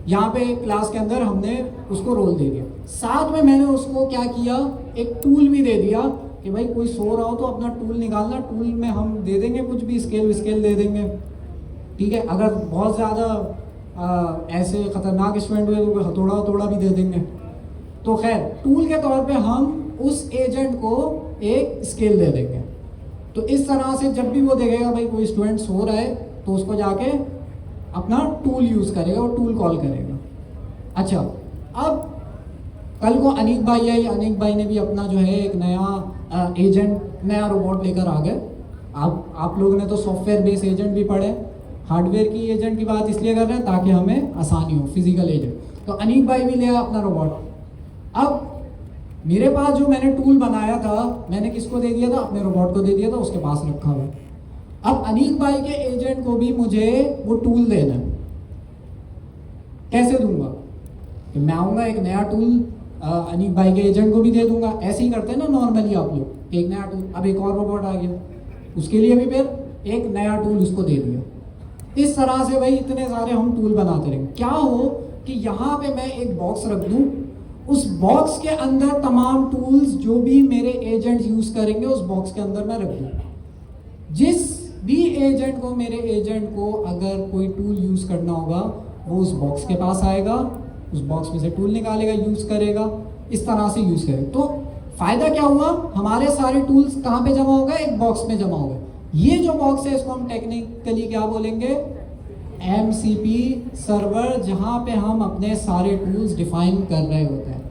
यहाँ पे क्लास के अंदर हमने उसको रोल दे दिया, साथ में मैंने उसको क्या किया, एक टूल भी दे दिया कि भाई कोई सो रहा हो तो अपना टूल निकालना, टूल में हम दे देंगे कुछ भी, स्केल दे देंगे, ठीक है। अगर बहुत ज़्यादा ऐसे ख़तरनाक स्टूडेंट हुए तो हथौड़ा भी दे देंगे। तो खैर, टूल के तौर पे हम उस एजेंट को एक स्केल दे देंगे। तो इस तरह से जब भी वो देखेगा भाई कोई स्टूडेंट सो रहा है, तो उसको जाके अपना टूल यूज़ करेगा और टूल कॉल करेगा। अच्छा, अब कल को अनीक भाई आई, अनीक भाई ने भी अपना जो है एक नया एजेंट, नया रोबोट लेकर आ गए। आप लोगों ने तो सॉफ्टवेयर बेस्ड एजेंट भी पढ़े, हार्डवेयर की एजेंट की बात इसलिए कर रहे हैं ताकि हमें आसानी हो, फिजिकल एजेंट। तो अनीक भाई भी ले आया अपना रोबोट। अब मेरे पास जो मैंने टूल बनाया था, मैंने किसको दे दिया था? अपने रोबोट को दे दिया था, उसके पास रखा हुआ। अब अनीक भाई के एजेंट को भी मुझे वो टूल देना है। कैसे दूंगा? कि मैं आऊँगा एक नया टूल अनीक भाई के एजेंट को भी दे दूंगा। ऐसे ही करते हैं ना नॉर्मली आप लोग, एक नया टूल, अब एक और रोबोट आ गया, उसके लिए भी फिर एक नया टूल उसको दे दिया। इस तरह से भाई इतने सारे हम टूल बनाते रहेंगे। क्या हो कि यहाँ पे मैं एक बॉक्स रख दूँ, उस बॉक्स के अंदर तमाम टूल्स जो भी मेरे एजेंट यूज करेंगे उस बॉक्स के अंदर मैं रख दूँ। जिस भी एजेंट को, मेरे एजेंट को अगर कोई टूल यूज करना होगा वो उस बॉक्स के पास आएगा, उस बॉक्स में से टूल निकालेगा, यूज करेगा, इस तरह से यूज करेगा। तो फायदा क्या हुआ? हमारे सारे टूल्स कहाँ पे जमा हो गए? एक बॉक्स में जमा हो गए। ये जो बॉक्स है इसको हम टेक्निकली क्या बोलेंगे? एमसीपी सर्वर, जहां पे हम अपने सारे टूल्स डिफाइन कर रहे होते हैं।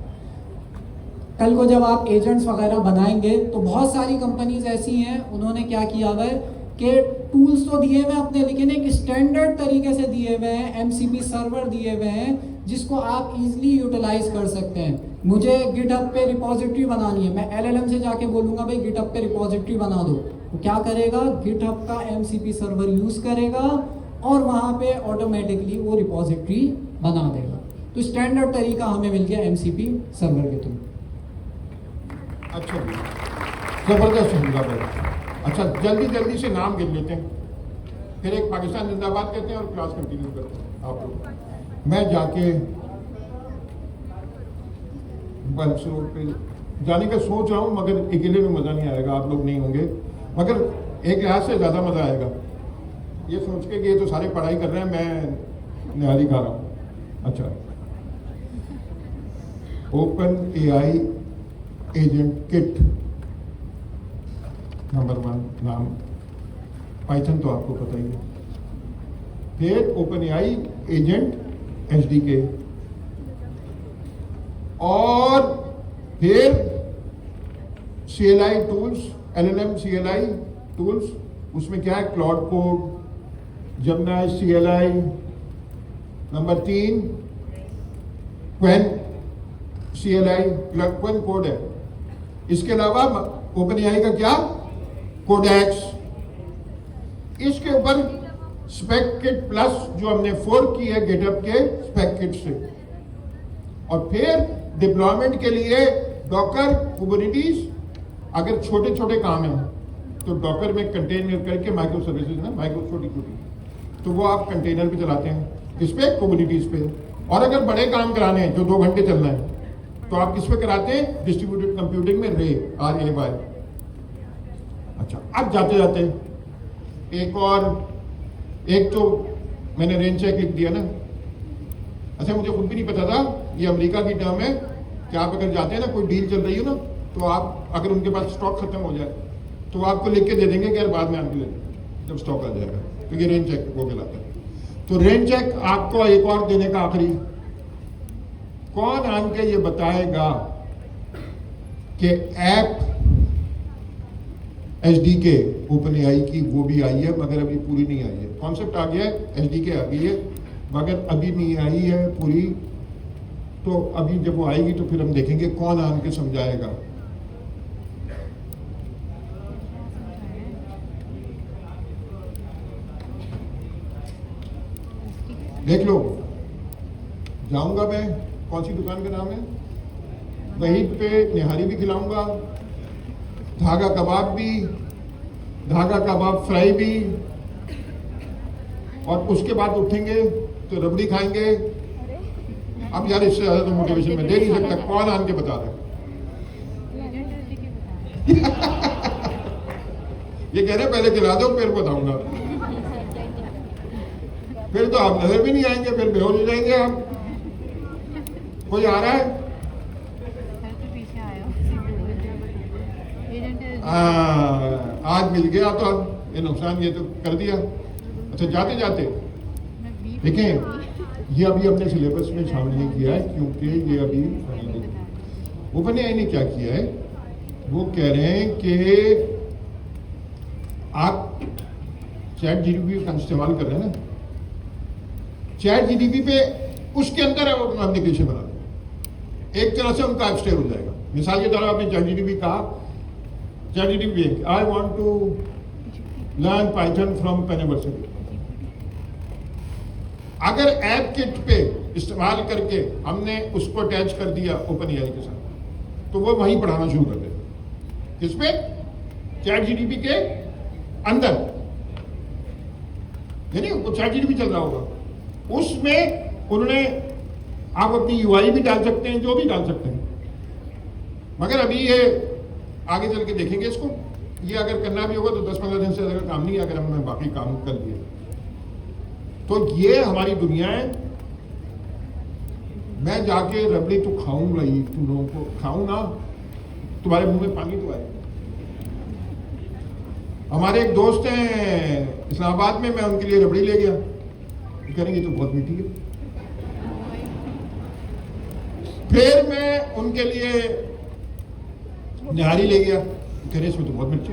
कल को जब आप एजेंट्स वगैरह बनाएंगे तो बहुत सारी कंपनीज ऐसी हैं, उन्होंने क्या किया हुआ है कि टूल्स तो दिए हुए हैं अपने, लेकिन एक स्टैंडर्ड तरीके से दिए हुए हैं, एमसीपी सर्वर दिए हुए हैं जिसको आप इजीली यूटिलाइज कर सकते हैं। मुझे गिटहब पे रिपोजिटरी बनानी है, मैं एलएलएम से जाके बोलूँगा भाई गिटहब पे रिपोजिटरी बना दो, तो क्या करेगा? गिटहब का एमसीपी सर्वर यूज़ करेगा और वहाँ पे ऑटोमेटिकली वो रिपोजिटरी बना देगा। तो स्टैंडर्ड तरीका हमें मिल गया एमसीपी सर्वर के थ्रू। अच्छा जी, जबरदस्त हमला भाई। अच्छा, जल्दी जल्दी से नाम गिन लेते हैं, फिर एक पाकिस्तान जिंदाबाद कहते हैं और क्लास कंटिन्यू करते हैं आप लोग। मैं जाके बल्स रोड पे जाने का सोच रहा हूँ, मगर अकेले में मज़ा नहीं आएगा, आप लोग नहीं होंगे, मगर एक लिहाज से ज़्यादा मज़ा आएगा ये सोच के कि ये तो सारे पढ़ाई कर रहे हैं, मैं निहारी खा रहा हूँ। अच्छा, open AI agent kit number 1 नाम, पाइथन तो आपको पता ही है, फिर ओपन एआई एजेंट एसडीके, और फिर CLI tools, LLM CLI tools, उसमें क्या है? Claude code, Gemini CLI, number 3 Qwen CLI, Qwen code है। इसके अलावा ओपन एआई का क्या? कोडेक्स। इसके ऊपर स्पेक किट प्लस जो हमने फोर्क की है गिटहब के स्पेक किट से, और फिर डिप्लॉयमेंट के लिए डॉकर, कुबरनेटिस। अगर छोटे छोटे काम हैं तो डॉकर में कंटेनर करके माइक्रो सर्विसेज ना, माइक्रो छोटी छोटी, तो वो आप कंटेनर पे चलाते हैं, इस पे कुबरनेटिस पे। और अगर बड़े काम कराने हैं जो 2 घंटे चलना है तो आप किस पे कराते हैं? डिस्ट्रीब्यूटेड कंप्यूटिंग में RAY। अच्छा, अब जाते जाते एक तो मैंने रेंज चेक लिख दिया ना। अच्छा, मुझे खुद भी नहीं पता था ये अमेरिका की टर्म है कि आप अगर जाते हैं ना, कोई डील चल रही हो ना, तो आप अगर उनके पास स्टॉक खत्म हो जाए तो आपको लिख के दे देंगे कि यार बाद में आके ले लो जब स्टॉक आ जाएगा, तो ये रेंज चेक वो कहलाता है। तो रेंज चेक आपको एक और देने का आखिरी, कौन आन के ये बताएगा कि ऐप एसडीके ओपन एआई की वो भी आई है मगर अभी पूरी नहीं आई है। कॉन्सेप्ट आ गया है, एसडीके आ गई है मगर अभी नहीं आई है पूरी। तो अभी जब वो आएगी तो फिर हम देखेंगे कौन आन के समझाएगा। देख लो, जाऊंगा मैं, कौन सी दुकान का नाम है, वहीं पे निहारी भी खिलाऊंगा, धागा कबाब फ्राई भी, और उसके बाद उठेंगे तो रबड़ी खाएंगे। अब यार इससे ज्यादा तो मोटिवेशन में दे नहीं सकता। कौन आन के बता रहा है? ये कह रहे पहले खिला दो फिर बताऊंगा। फिर तो आप नजर भी नहीं आएंगे, फिर बेहोश हो जाएंगे आप। कोई आ रहा है? आज मिल गया तो अब ये नुकसान ये तो कर दिया। अच्छा, जाते जाते देखें, ये अभी अपने सिलेबस में शामिल नहीं किया है क्योंकि ये अभी ओपन एआई ने क्या किया है, वो कह रहे हैं कि आप चैट जीपीटी का इस्तेमाल कर रहे हैं ना, चैट जीपीटी पे उसके अंदर है वो एप्लीकेशन बना दो, एक तरह से उनका अपस्टेयर हो जाएगा। मिसाल के तौर पर आपने चैट जीपीटी कहा, ChatGPT I want to learn Python from Penn university, अगर ऐप किट पे इस्तेमाल करके हमने उसको अटैच कर दिया ओपन एआई के साथ, तो वो वहीं पढ़ाना शुरू कर देगा। किस पे? चैट जीपीटी के अंदर, यानी वो चैट जीपीटी चल रहा होगा, उसमें उन्होंने आप अपनी यूआई भी डाल सकते हैं, जो भी डाल सकते हैं। मगर अभी ये आगे चल के देखेंगे इसको, ये अगर करना भी होगा तो 10-15 दिन से अगर काम नहीं, अगर हमने बाकी काम कर दिए तो ये हमारी दुनिया है। मैं जाके रबड़ी तो खाऊंगा ही, तुम लोगों को खाऊं ना, तुम्हारे मुंह में पानी तो आए। हमारे एक दोस्त हैं इस्लामाबाद में, मैं उनके लिए रबड़ी ले गया, करेंगे तो बहुत मीठी है। फिर मैं उनके लिए निहारी ले गया, कह रहे इसमें तो बहुत मिर्ची।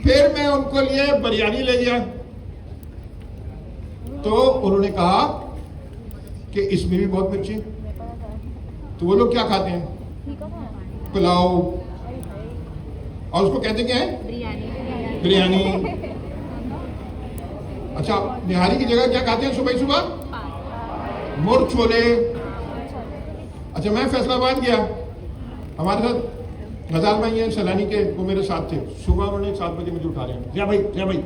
फिर मैं उनको लिए बिरयानी ले गया, तो उन्होंने कहा कि इसमें भी बहुत मिर्ची। तो वो लोग क्या खाते हैं? पुलाव, और उसको कहते क्या है? बिरयानी। अच्छा, निहारी की जगह क्या खाते हैं सुबह सुबह? मुर्ग छोले। अच्छा, मैं फैसलाबाद गया, हमारे साथ गजाल भाई हैं सैलानी के, वो मेरे साथ थे। सुबह उन्होंने 7 बजे मुझे उठा रहे हैं, जय भाई